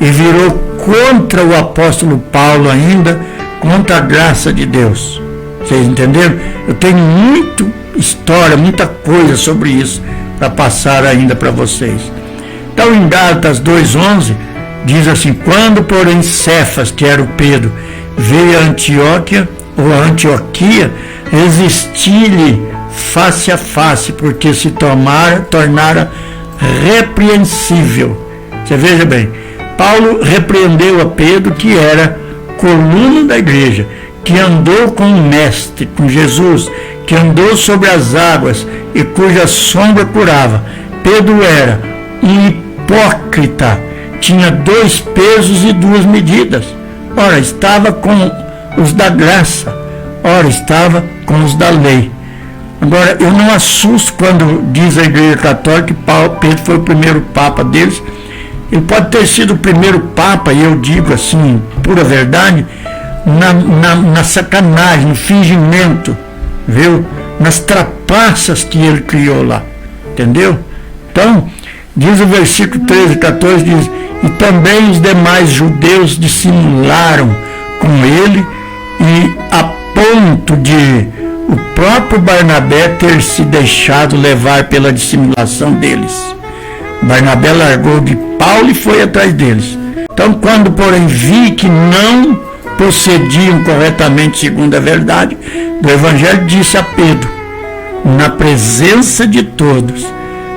e virou contra o apóstolo Paulo ainda, contra a graça de Deus. Vocês entenderam? Eu tenho muita história, muita coisa sobre isso para passar ainda para vocês. Então em Gálatas 2:11 diz assim: quando porém Cefas, que era o Pedro, veio a Antioquia, ou a Antioquia, resisti-lhe face a face, porque se tornara repreensível. Você veja bem, Paulo repreendeu a Pedro, que era coluna da igreja, que andou com o Mestre, com Jesus, que andou sobre as águas e cuja sombra curava. Pedro era um hipócrita, tinha 2 pesos e 2 medidas. Ora, estava com os da graça, ora, estava com os da lei. Agora, eu não assusto quando diz a Igreja Católica que Pedro foi o primeiro Papa deles. Ele pode ter sido o primeiro Papa, e eu digo assim, pura verdade, na sacanagem, no fingimento, viu? Nas trapaças que ele criou lá, entendeu? Então, diz o versículo 13 e 14, diz: e também os demais judeus dissimularam com ele, e a ponto de o próprio Barnabé ter se deixado levar pela dissimulação deles. Barnabé largou de Paulo e foi atrás deles. Então, quando, porém, vi que não procediam corretamente segundo a verdade do Evangelho, disse a Pedro, na presença de todos: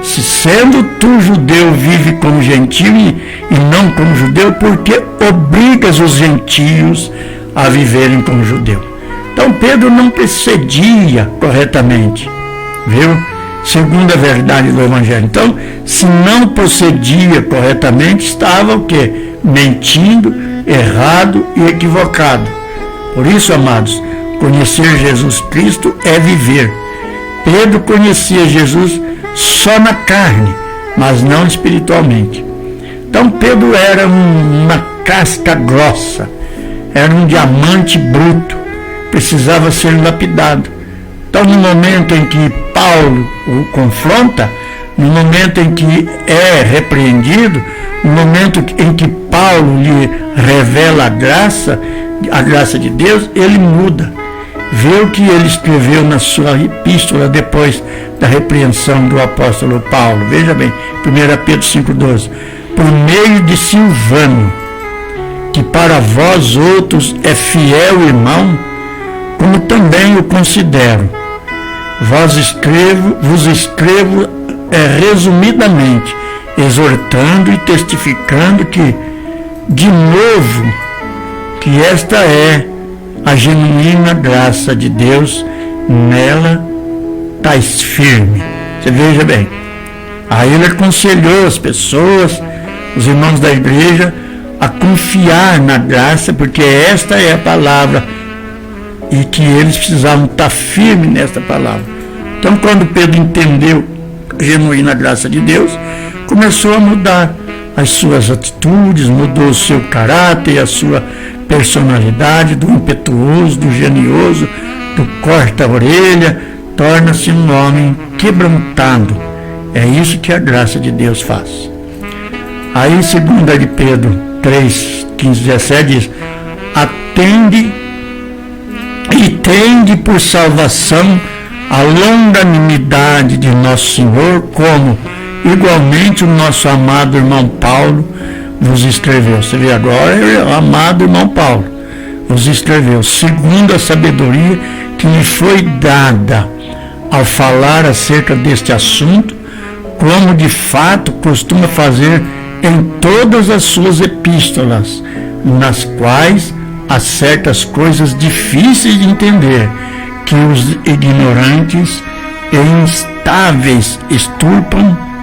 se sendo tu judeu, vive como gentio e não como judeu, porque obrigas os gentios a viverem como judeu. Então Pedro não procedia corretamente, viu? Segundo a verdade do Evangelho. Então, se não procedia corretamente, estava o quê? Mentindo, errado e equivocado. Por isso, amados, conhecer Jesus Cristo é viver. Pedro conhecia Jesus só na carne, mas não espiritualmente. Então Pedro era uma casca grossa, era um diamante bruto, precisava ser lapidado. Então, no momento em que Paulo o confronta, no momento em que é repreendido, no momento em que Paulo lhe revela a graça de Deus, ele muda. Vê o que ele escreveu na sua epístola depois da repreensão do apóstolo Paulo. Veja bem, 1 Pedro 5,12. Por meio de Silvano, que para vós outros é fiel irmão, como também o considero, vos escrevo resumidamente, exortando e testificando que, de novo, que esta é a genuína graça de Deus, nela estáis firme. Você veja bem, aí ele aconselhou as pessoas, os irmãos da igreja, a confiar na graça, porque esta é a palavra, e que eles precisavam estar firmes nesta palavra. Então, quando Pedro entendeu a genuína graça de Deus, começou a mudar as suas atitudes, mudou o seu caráter, a sua personalidade, do impetuoso, do genioso, do corta-orelha, torna-se um homem quebrantado. É isso que a graça de Deus faz. Aí, em 2 de Pedro 3, 15, 17, diz: atende e tende por salvação a longanimidade de nosso Senhor, como igualmente o nosso amado irmão Paulo vos escreveu. Você vê agora, o amado irmão Paulo vos escreveu, segundo a sabedoria que lhe foi dada ao falar acerca deste assunto, como de fato costuma fazer em todas as suas epístolas, nas quais há certas coisas difíceis de entender, que os ignorantes e instáveis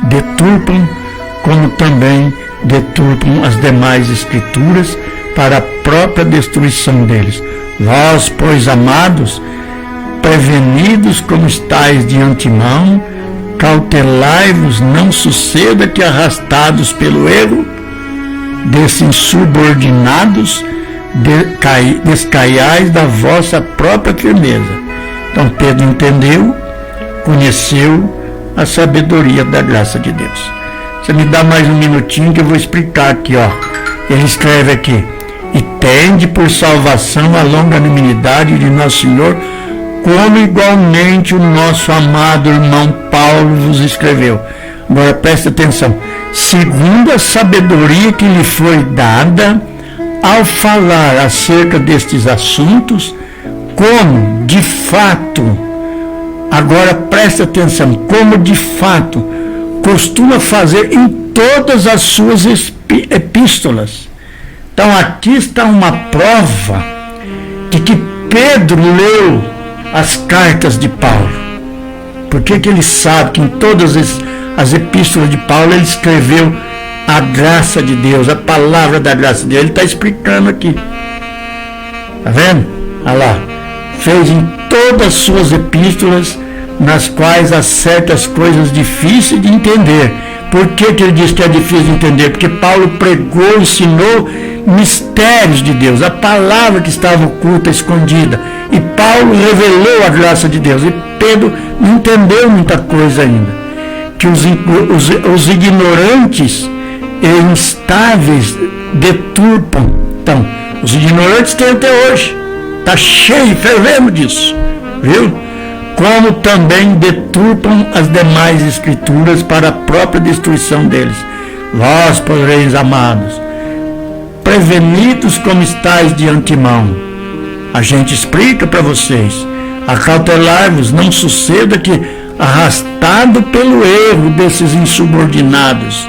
deturpam, como também deturpam as demais escrituras para a própria destruição deles. Vós, pois, amados, prevenidos como estáis de antemão, cautelai-vos, não suceda que, arrastados pelo erro desses insubordinados, descaiais da vossa própria firmeza. Então Pedro entendeu, conheceu a sabedoria da graça de Deus. Você me dá mais um minutinho que eu vou explicar aqui, ó. Ele escreve aqui: e tende por salvação a longanimidade de nosso Senhor, como igualmente o nosso amado irmão Paulo vos escreveu. Agora preste atenção. Segundo a sabedoria que lhe foi dada ao falar acerca destes assuntos, como de fato, agora preste atenção, como de fato costuma fazer em todas as suas epístolas. Então aqui está uma prova de que Pedro leu as cartas de Paulo. Porque que ele sabe que em todas as epístolas de Paulo ele escreveu a graça de Deus, a palavra da graça de Deus. Ele está explicando aqui. Está vendo? Olha lá. Fez em todas as suas epístolas, nas quais há certas coisas difíceis de entender. Por que ele diz que é difícil de entender? Porque Paulo pregou, ensinou mistérios de Deus, a palavra que estava oculta, escondida. E Paulo revelou a graça de Deus. E Pedro não entendeu muita coisa ainda. Que os ignorantes e instáveis deturpam. Então, os ignorantes têm até hoje. Está cheio, fervendo disso. Viu? Como também deturpam as demais escrituras para a própria destruição deles. Vós, pois, amados, prevenidos como estáis de antemão. A gente explica para vocês. Acautelai-vos, não suceda que, arrastado pelo erro desses insubordinados,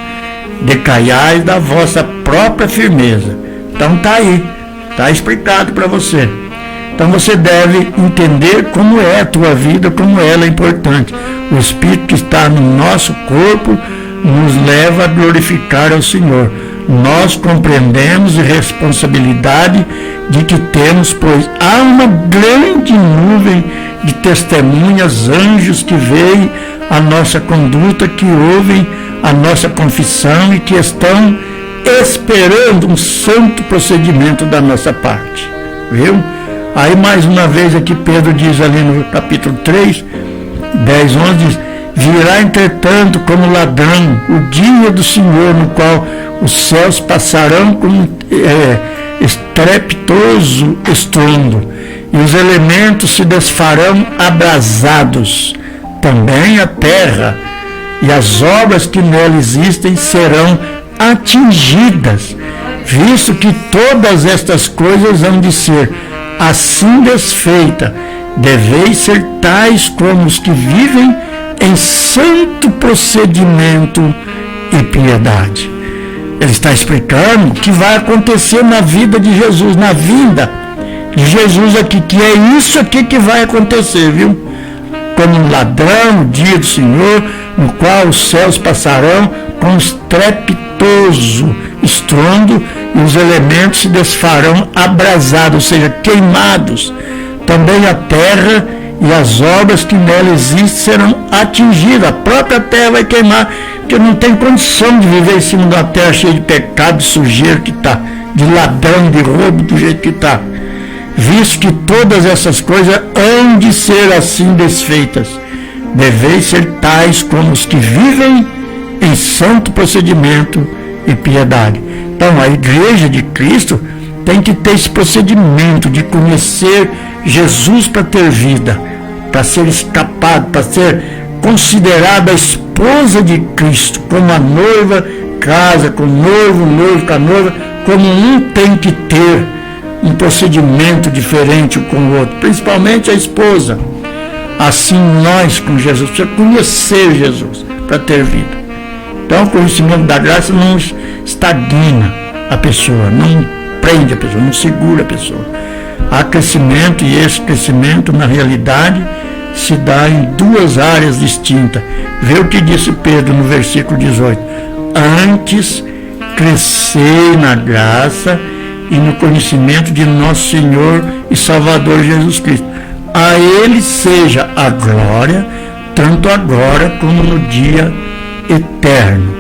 decaiais da vossa própria firmeza. Então está aí, está explicado para você. Então você deve entender como é a tua vida, como ela é importante. O Espírito que está no nosso corpo nos leva a glorificar ao Senhor. Nós compreendemos a responsabilidade de que temos, pois há uma grande nuvem de testemunhas, anjos que veem a nossa conduta, que ouvem a nossa confissão e que estão esperando um santo procedimento da nossa parte. Viu? Aí mais uma vez aqui Pedro diz ali no capítulo 3, 10, 11, diz: virá entretanto como ladrão o dia do Senhor, no qual os céus passarão com estrepitoso estrondo, e os elementos se desfarão abrasados, também a terra e as obras que nela existem serão atingidas, visto que todas estas coisas hão de ser assim desfeita. Deveis ser tais como os que vivem em santo procedimento e piedade. Ele está explicando o que vai acontecer na vida de Jesus, na vinda de Jesus aqui, que é isso aqui que vai acontecer, viu? Como um ladrão, o dia do Senhor, no qual os céus passarão com estrepitoso estrondo e os elementos se desfarão abrasados, ou seja, queimados. Também a terra e as obras que nela existem serão atingidas. A própria terra vai queimar, porque não tem condição de viver em cima de uma terra cheia de pecado, de sujeira que está, de ladrão, de roubo, do jeito que está. Visto que todas essas coisas hão de ser assim desfeitas, deveis ser tais como os que vivem em santo procedimento e piedade. Então a igreja de Cristo tem que ter esse procedimento de conhecer Jesus para ter vida, para ser escapado, para ser considerada a esposa de Cristo, como a noiva casa com o noivo, o noivo com a noiva, como um tem que ter um procedimento diferente um com o outro, principalmente a esposa. Assim nós com Jesus, precisa conhecer Jesus para ter vida. Então o conhecimento da graça não estagna a pessoa, não prende a pessoa, não segura a pessoa. Há crescimento, e esse crescimento na realidade se dá em duas áreas distintas. Vê o que disse Pedro no versículo 18: antes crescei na graça e no conhecimento de nosso Senhor e Salvador Jesus Cristo. A Ele seja a glória, tanto agora como no dia eterno.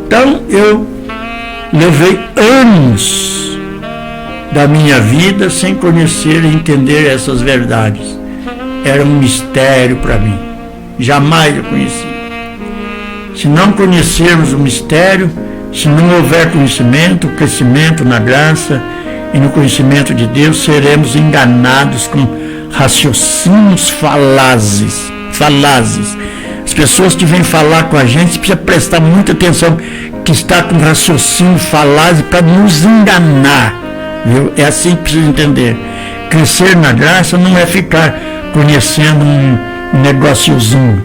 Então eu levei anos da minha vida sem conhecer e entender essas verdades. Era um mistério para mim. Jamais eu conheci. Se não conhecermos o mistério, se não houver conhecimento, crescimento na graça e no conhecimento de Deus, seremos enganados com raciocínios falazes. As pessoas que vêm falar com a gente, precisa prestar muita atenção, que está com raciocínio falaz para nos enganar. Viu? É assim que precisa entender. Crescer na graça não é ficar conhecendo um negóciozinho,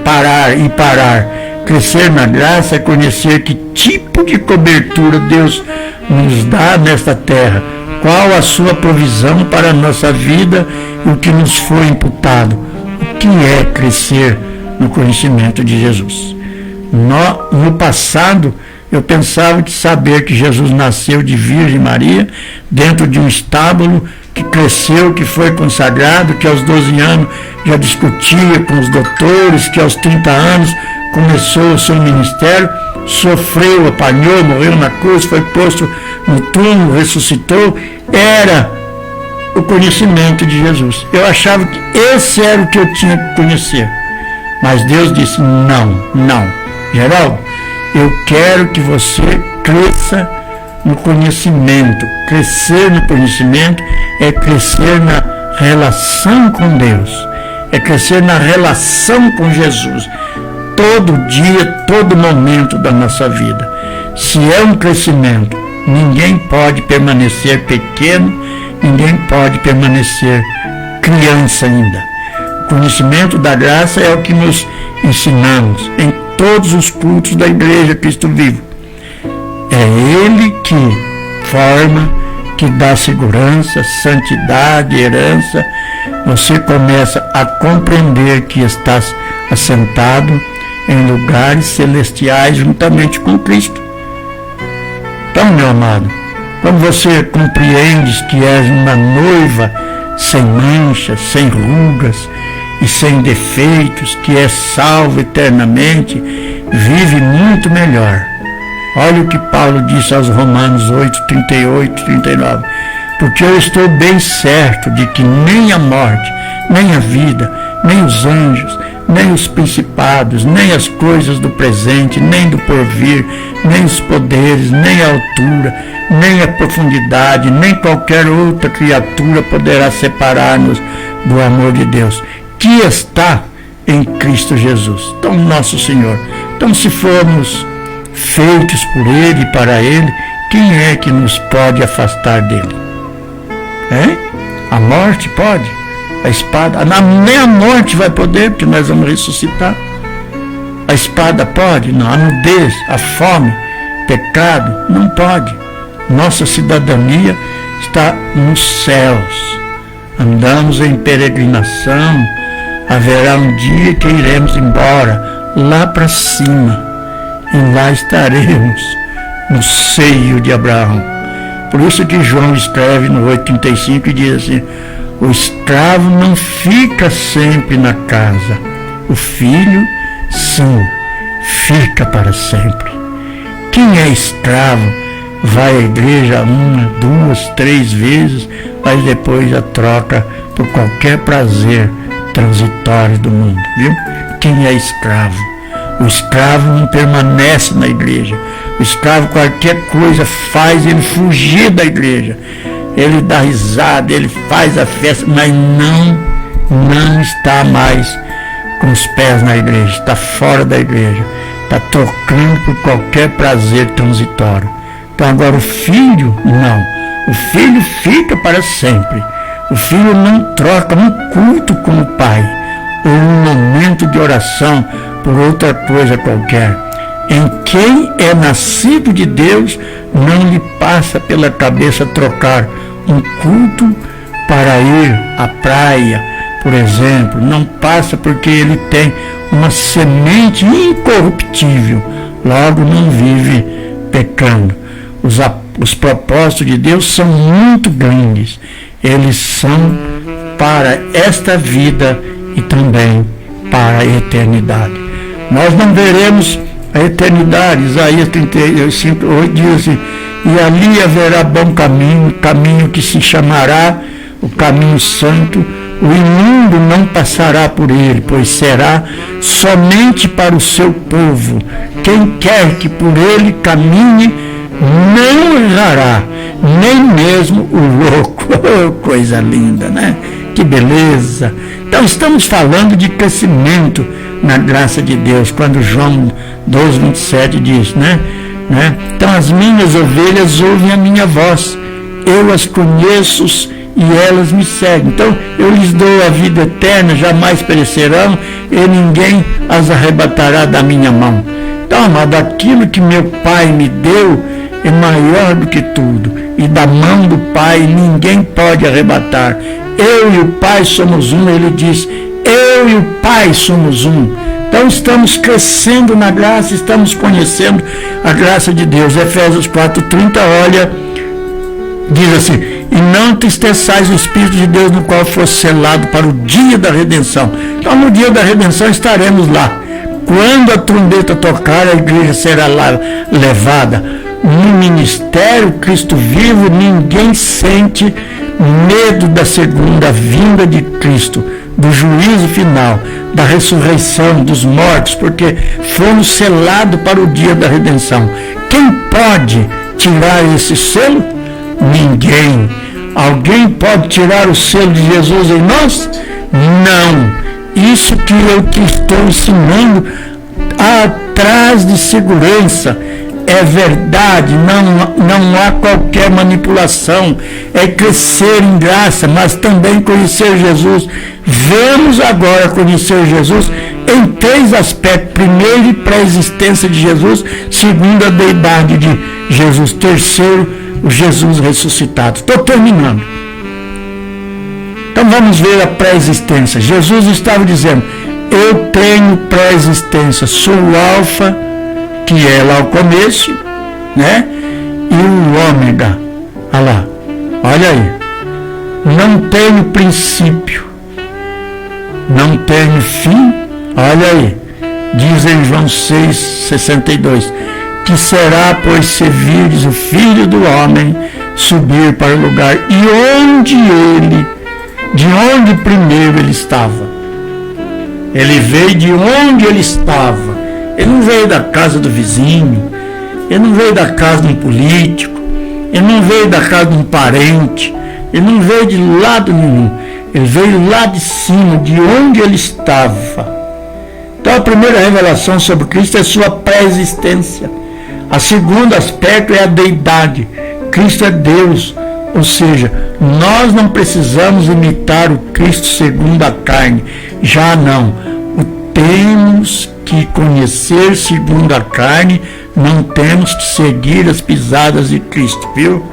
parar. Crescer na graça é conhecer que tipo de cobertura Deus nos dá nesta terra, qual a sua provisão para a nossa vida e o que nos foi imputado. O que é crescer no conhecimento de Jesus? No passado, eu pensava que saber que Jesus nasceu de Virgem Maria, dentro de um estábulo, que cresceu, que foi consagrado, que aos 12 anos já discutia com os doutores, que aos 30 anos começou o seu ministério, sofreu, apanhou, morreu na cruz, foi posto no túmulo, ressuscitou, era o conhecimento de Jesus. Eu achava que esse era o que eu tinha que conhecer. Mas Deus disse, não. Geraldo, eu quero que você cresça no conhecimento. Crescer no conhecimento é crescer na relação com Deus. É crescer na relação com Jesus. Todo dia, todo momento da nossa vida. Se é um crescimento, ninguém pode permanecer pequeno, ninguém pode permanecer criança ainda. O conhecimento da graça é o que nos ensinamos em todos os cultos da Igreja Cristo Vivo. É Ele que forma, que dá segurança, santidade, herança. Você começa a compreender que estás assentado em lugares celestiais juntamente com Cristo. Então, meu amado, quando você compreendes que és uma noiva sem manchas, sem rugas e sem defeitos, que é salvo eternamente, vive muito melhor. Olha o que Paulo disse aos Romanos 8, 38, 39. Porque eu estou bem certo de que nem a morte, nem a vida, nem os anjos, nem os principados, nem as coisas do presente, nem do porvir, nem os poderes, nem a altura, nem a profundidade, nem qualquer outra criatura poderá separar-nos do amor de Deus, que está em Cristo Jesus. Então, nosso Senhor. Então, se formos feitos por Ele e para Ele, quem é que nos pode afastar dele? A morte pode? A espada? Nem a morte vai poder, porque nós vamos ressuscitar. A espada pode? Não. A nudez, a fome, pecado, não pode. Nossa cidadania está nos céus. Andamos em peregrinação. Haverá um dia que iremos embora, lá para cima. E lá estaremos, no seio de Abraão. Por isso que João escreve no 8,35 e diz assim: o escravo não fica sempre na casa, o filho, sim, fica para sempre. Quem é escravo vai à igreja 1, 2, 3 vezes, mas depois a troca por qualquer prazer transitório do mundo, viu? Quem é escravo? O escravo não permanece na igreja. O escravo, qualquer coisa, faz ele fugir da igreja. Ele dá risada, ele faz a festa, mas não está mais com os pés na igreja, está fora da igreja, está trocando por qualquer prazer transitório. Então agora o filho, não. O filho fica para sempre. O filho não troca um culto com o pai, ou um momento de oração por outra coisa qualquer. Em quem é nascido de Deus, não lhe passa pela cabeça trocar um culto para ir à praia, por exemplo. Não passa, porque ele tem uma semente incorruptível, logo não vive pecando. Os propósitos de Deus são muito grandes. Eles são para esta vida e também para a eternidade. Nós não veremos a eternidade. Isaías 35:8 diz assim: e ali haverá bom caminho, caminho que se chamará o caminho santo, o imundo não passará por ele, pois será somente para o seu povo. Quem quer que por ele caminhe, não errará, nem mesmo o louco. Oh, coisa linda, né? Que beleza! Então estamos falando de crescimento na graça de Deus, quando João 12:27 diz, né? Então as minhas ovelhas ouvem a minha voz, eu as conheço e elas me seguem. Então eu lhes dou a vida eterna, jamais perecerão, e ninguém as arrebatará da minha mão. Então, amado, aquilo que meu Pai me deu é maior do que tudo, e da mão do Pai ninguém pode arrebatar. Eu e o Pai somos um, ele diz, eu e o Pai somos um. Então estamos crescendo na graça, estamos conhecendo a graça de Deus. Efésios 4:30, olha, diz assim: e não entristeçais o Espírito de Deus, no qual fosse selado para o dia da redenção. Então no dia da redenção estaremos lá. Quando a trombeta tocar, a igreja será lá levada. No ministério Cristo vivo, ninguém sente medo da segunda vinda de Cristo, do juízo final, da ressurreição dos mortos, porque fomos selados para o dia da redenção. Quem pode tirar esse selo? Ninguém. Alguém pode tirar o selo de Jesus em nós? Não. Isso que eu te estou ensinando atrás de segurança é verdade, não há qualquer manipulação, é crescer em graça, mas também conhecer Jesus. Vamos agora conhecer Jesus em 3 aspectos. Primeiro, pré-existência de Jesus. Segundo, a deidade de Jesus. Terceiro, o Jesus ressuscitado. Estou terminando. Então vamos ver a pré-existência. Jesus estava dizendo: eu tenho pré-existência, sou o alfa, que é lá o começo, né? E o ômega. Olha lá, olha aí. Não tenho princípio, não tenho fim. Olha aí, diz em João 6,62: que será, pois, se virdes o Filho do Homem subir para o lugar de onde primeiro ele estava. Ele veio de onde ele estava. Ele não veio da casa do vizinho, ele não veio da casa de um político, ele não veio da casa de um parente, ele não veio de lado nenhum. Ele veio lá de cima, de onde ele estava. Então a primeira revelação sobre Cristo é sua pré-existência. O segundo aspecto é a deidade. Cristo é Deus, ou seja, nós não precisamos imitar o Cristo segundo a carne. Já não. Temos que conhecer segundo a carne, não temos que seguir as pisadas de Cristo, viu?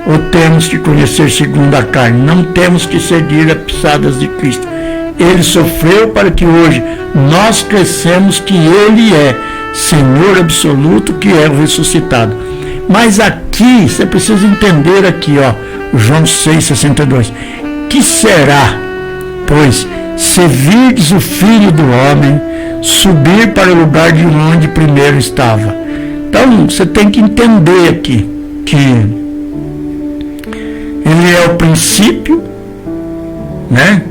Ou temos que conhecer segundo a carne, não temos que seguir as pisadas de Cristo. Ele sofreu para que hoje nós crescemos que Ele é Senhor absoluto, que é o ressuscitado. Mas aqui, você precisa entender aqui, ó, João 6,62. Que será, pois, se virdes o Filho do Homem subir para o lugar de onde primeiro estava? Então, você tem que entender aqui que Ele é o princípio, né?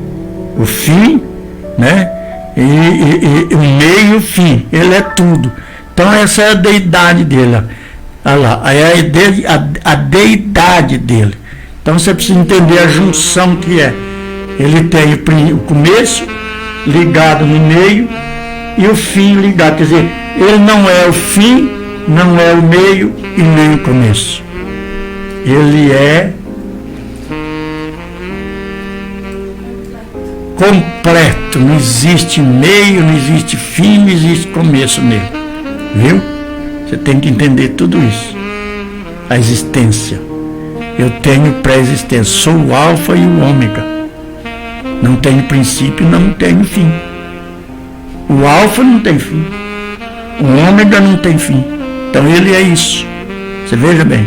O fim, né? E o meio e o fim. Ele é tudo. Então, essa é a deidade dele. Olha lá, a deidade dele. Então, você precisa entender a junção que é. Ele tem o começo ligado no meio e o fim ligado. Quer dizer, ele não é o fim, não é o meio e nem o começo. Ele é completo. Não existe meio, não existe fim, não existe começo nele. Viu? Você tem que entender tudo isso. A existência. Eu tenho pré-existência. Sou o alfa e o ômega. Não tenho princípio, não tenho fim. O alfa não tem fim. O ômega não tem fim. Então ele é isso. Você veja bem.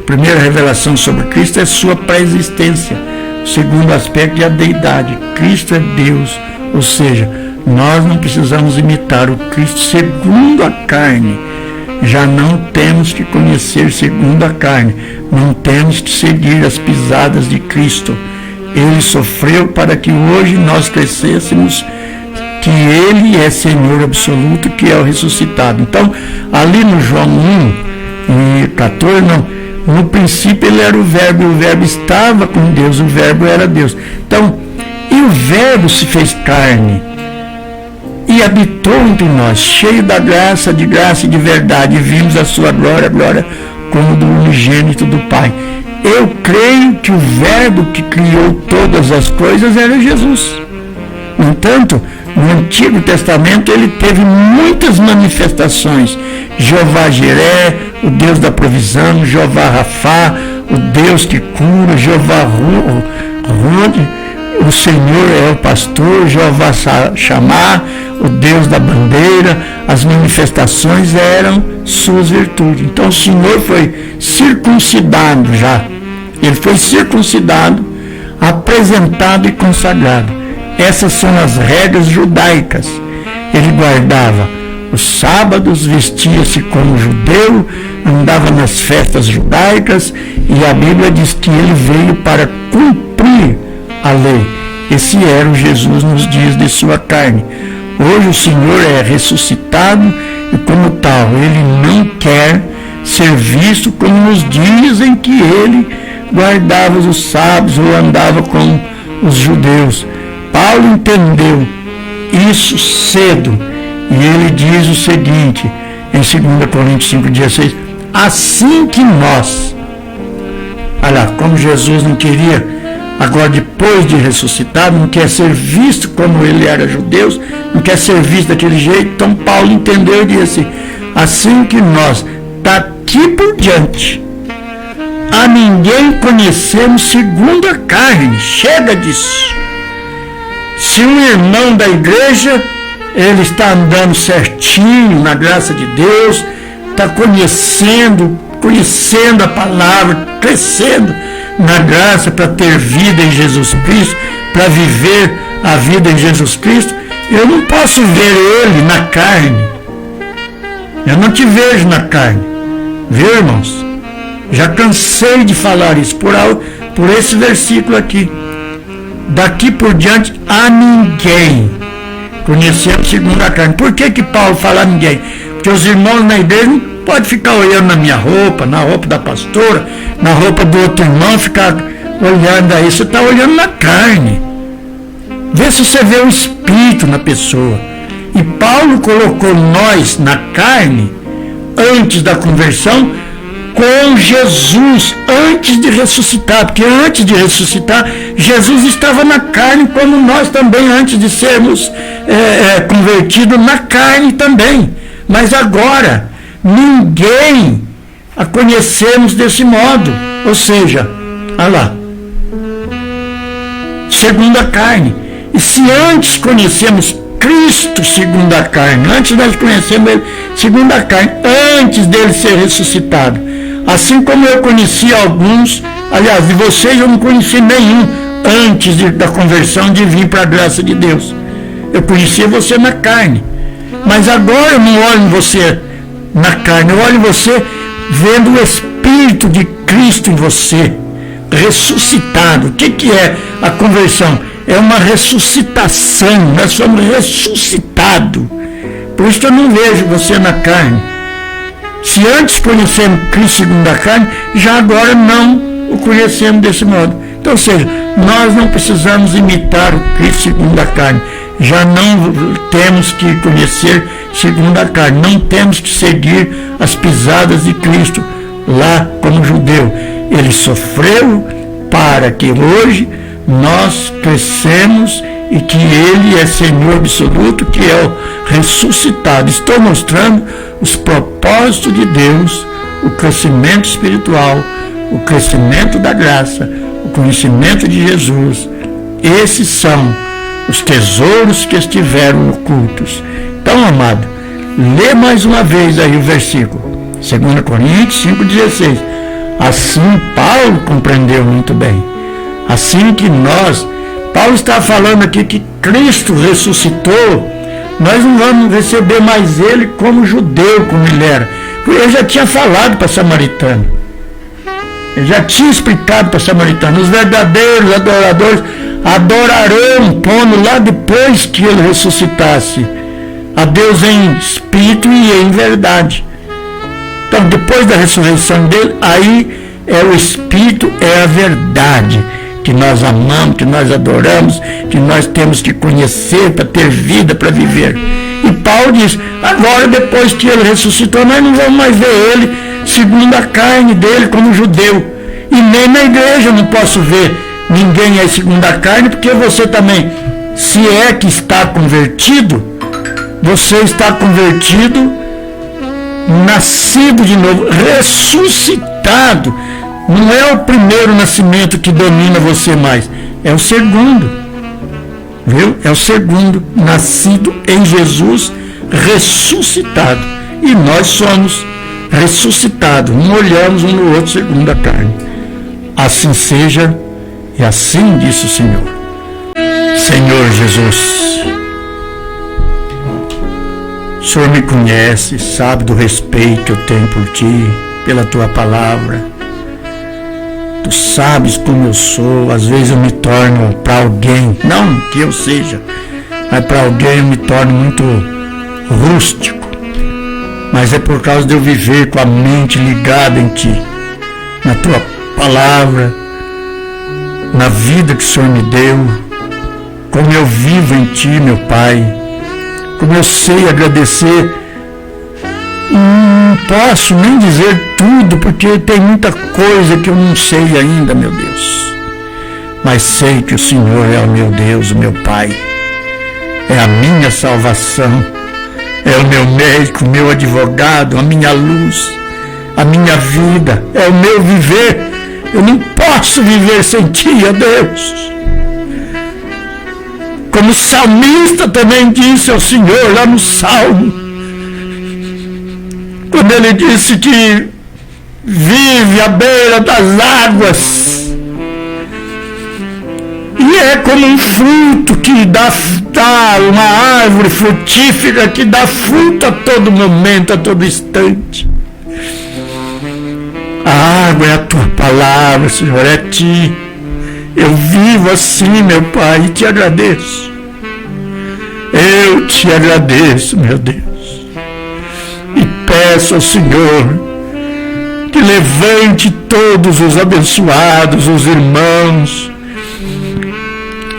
A primeira revelação sobre Cristo é sua pré-existência. O segundo aspecto é a deidade. Cristo é Deus. Ou seja, nós não precisamos imitar o Cristo segundo a carne. Já não temos que conhecer segundo a carne. Não temos que seguir as pisadas de Cristo. Ele sofreu para que hoje nós crescêssemos, que Ele é Senhor absoluto, que é o ressuscitado. Então, ali no João 1:14, no princípio Ele era o Verbo estava com Deus, o Verbo era Deus. Então, e o Verbo se fez carne e habitou entre nós, cheio da graça e de verdade, e vimos a sua glória como do unigênito do Pai. eu creio que o Verbo que criou todas as coisas era Jesus. No entanto, no Antigo Testamento ele teve muitas manifestações. Jeová Jiré, o Deus da provisão, Jeová Rafá, o Deus que cura, Jeová Rude, o Senhor é o pastor, Jeová Chamar, o Deus da bandeira. As manifestações eram suas virtudes. Então o Senhor foi circuncidado já. Ele foi circuncidado, apresentado e consagrado. Essas são as regras judaicas. Ele guardava os sábados, vestia-se como judeu, andava nas festas judaicas, e a Bíblia diz que ele veio para cumprir a lei. Esse era o Jesus nos dias de sua carne. Hoje o Senhor é ressuscitado e, como tal, ele não quer ser visto como nos dias em que ele guardava os sábados ou andava com os judeus. Paulo entendeu isso cedo e ele diz o seguinte em 2 Coríntios 5,16: assim que nós, olha, como Jesus não queria, agora depois de ressuscitado, não quer ser visto como ele era judeu, não quer ser visto daquele jeito, então Paulo entendeu e disse assim que nós, daqui por diante, a ninguém conhecemos segundo a carne. Chega disso. Se um irmão da igreja, ele está andando certinho na graça de Deus, está conhecendo a palavra, crescendo na graça para ter vida em Jesus Cristo, para viver a vida em Jesus Cristo, eu não posso ver ele na carne. Eu não te vejo na carne. Viu, irmãos? Já cansei de falar isso por esse versículo aqui. Daqui por diante a ninguém conhecemos segundo a carne. Por que Paulo fala a ninguém? Porque os irmãos na igreja não podem ficar olhando na minha roupa, na roupa da pastora, na roupa do outro irmão, ficar olhando aí. Você está olhando na carne. Vê se você vê o Espírito na pessoa. E Paulo colocou nós na carne antes da conversão com Jesus, antes de ressuscitar, porque antes de ressuscitar, Jesus estava na carne, como nós também, antes de sermos convertidos na carne também. Mas agora, ninguém a conhecemos desse modo, ou seja, olha lá, segundo a carne. E se antes conhecemos Cristo segundo a carne, antes nós conhecemos ele segundo a carne, antes dele ser ressuscitado, assim como eu conheci alguns, aliás, de vocês eu não conheci nenhum antes da conversão, de vir para a graça de Deus. Eu conhecia você na carne, mas agora eu não olho em você na carne, eu olho em você vendo o Espírito de Cristo em você, ressuscitado. O que é a conversão? É uma ressuscitação, nós somos ressuscitados. Por isso que eu não vejo você na carne. Se antes conhecemos Cristo segundo a carne, já agora não o conhecemos desse modo. Então, ou seja, nós não precisamos imitar o Cristo segundo a carne. Já não temos que conhecer segundo a carne. Não temos que seguir as pisadas de Cristo lá como judeu. Ele sofreu para que hoje nós crescemos e que ele é Senhor absoluto, que é o ressuscitado. Estou mostrando os propósitos de Deus, o crescimento espiritual, o crescimento da graça, o conhecimento de Jesus. Esses são os tesouros que estiveram ocultos. Então, amado, lê mais uma vez aí o versículo, 2 Coríntios 5,16. Assim Paulo compreendeu muito bem. Assim que nós, Paulo está falando aqui que Cristo ressuscitou, nós não vamos receber mais ele como judeu, como ele era. Ele já tinha falado para a samaritana. Ele já tinha explicado para a samaritana. Os verdadeiros adoradores adorarão, pondo lá depois que ele ressuscitasse, a Deus em espírito e em verdade. Então, depois da ressurreição dele, aí é o espírito, é a verdade, que nós amamos, que nós adoramos, que nós temos que conhecer para ter vida, para viver. E Paulo diz, agora depois que ele ressuscitou, nós não vamos mais ver ele segundo a carne dele como judeu. E nem na igreja eu não posso ver ninguém aí segundo a carne, porque você também, se é que está convertido, você está convertido, nascido de novo, ressuscitado. Não é o primeiro nascimento que domina você mais, é o segundo. Viu? É o segundo, nascido em Jesus, ressuscitado. E nós somos ressuscitados, não olhamos um no outro segundo a carne. Assim seja, e assim disse o Senhor. Senhor Jesus, o Senhor me conhece, sabe do respeito que eu tenho por Ti, pela Tua palavra. Tu sabes como eu sou, às vezes eu me torno para alguém, não que eu seja, mas para alguém eu me torno muito rústico. Mas é por causa de eu viver com a mente ligada em Ti, na Tua palavra, na vida que o Senhor me deu, como eu vivo em Ti, meu Pai, como eu sei agradecer. Não posso nem dizer tudo, porque tem muita coisa que eu não sei ainda, meu Deus. Mas sei que o Senhor é o meu Deus, o meu Pai. É a minha salvação. É o meu médico, o meu advogado, a minha luz, a minha vida. É o meu viver. Eu não posso viver sem Ti, ó Deus. Como o salmista também disse ao Senhor lá no Salmo, quando ele disse que vive à beira das águas, e é como um fruto que dá uma árvore frutífera que dá fruto a todo momento, a todo instante. A água é a Tua palavra, Senhor, é Ti. Eu vivo assim, meu Pai, e Te agradeço. Eu Te agradeço, meu Deus. E peço ao Senhor que levante todos os abençoados, os irmãos,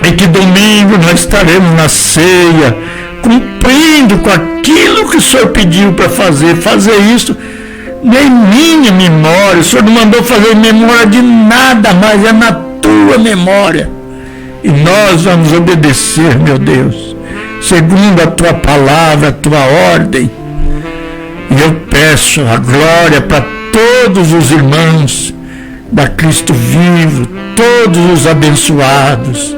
e que domingo nós estaremos na ceia, cumprindo com aquilo que o Senhor pediu para fazer isso nem minha memória. O Senhor não mandou fazer memória de nada mais, é na Tua memória. E nós vamos obedecer, meu Deus, segundo a Tua palavra, a Tua ordem. E eu peço a glória para todos os irmãos da Cristo Vivo, todos os abençoados,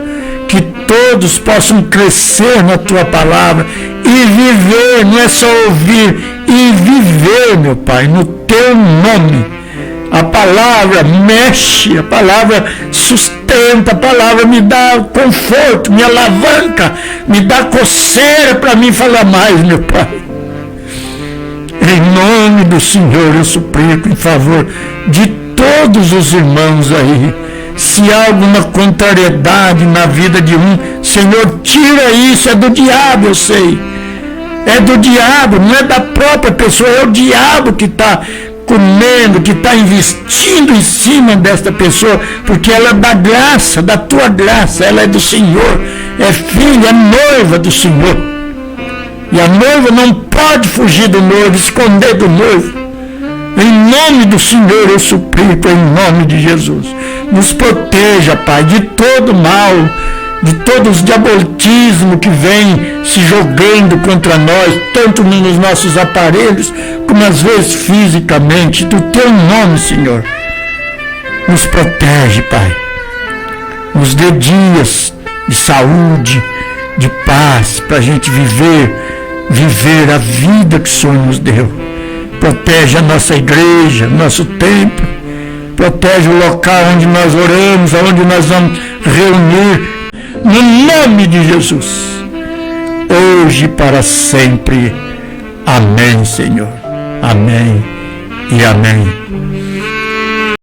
que todos possam crescer na Tua palavra e viver, não é só ouvir, e viver, meu Pai, no Teu nome. A palavra mexe, a palavra sustenta, a palavra me dá conforto, me alavanca, me dá coceira para mim falar mais, meu Pai. Em nome do Senhor eu suplico em favor de todos os irmãos aí. Se há alguma contrariedade na vida de um, Senhor, tira isso, é do diabo, eu sei. É do diabo, não é da própria pessoa, é o diabo que está comendo, que está investindo em cima desta pessoa, porque ela é da graça, da Tua graça, ela é do Senhor, é filha, é noiva do Senhor. E a noiva não pode fugir do noivo, esconder do noivo. Em nome do Senhor eu suplico, em nome de Jesus. Nos proteja, Pai, de todo mal, de todos os diabolismos que vem se jogando contra nós, tanto nos nossos aparelhos, como às vezes fisicamente. Do Teu nome, Senhor, nos protege, Pai. Nos dê dias de saúde, de paz, para a gente viver a vida que o Senhor nos deu. Protege a nossa igreja, nosso templo, protege o local onde nós oramos, onde nós vamos reunir, no nome de Jesus, hoje e para sempre. Amém, Senhor. Amém e amém.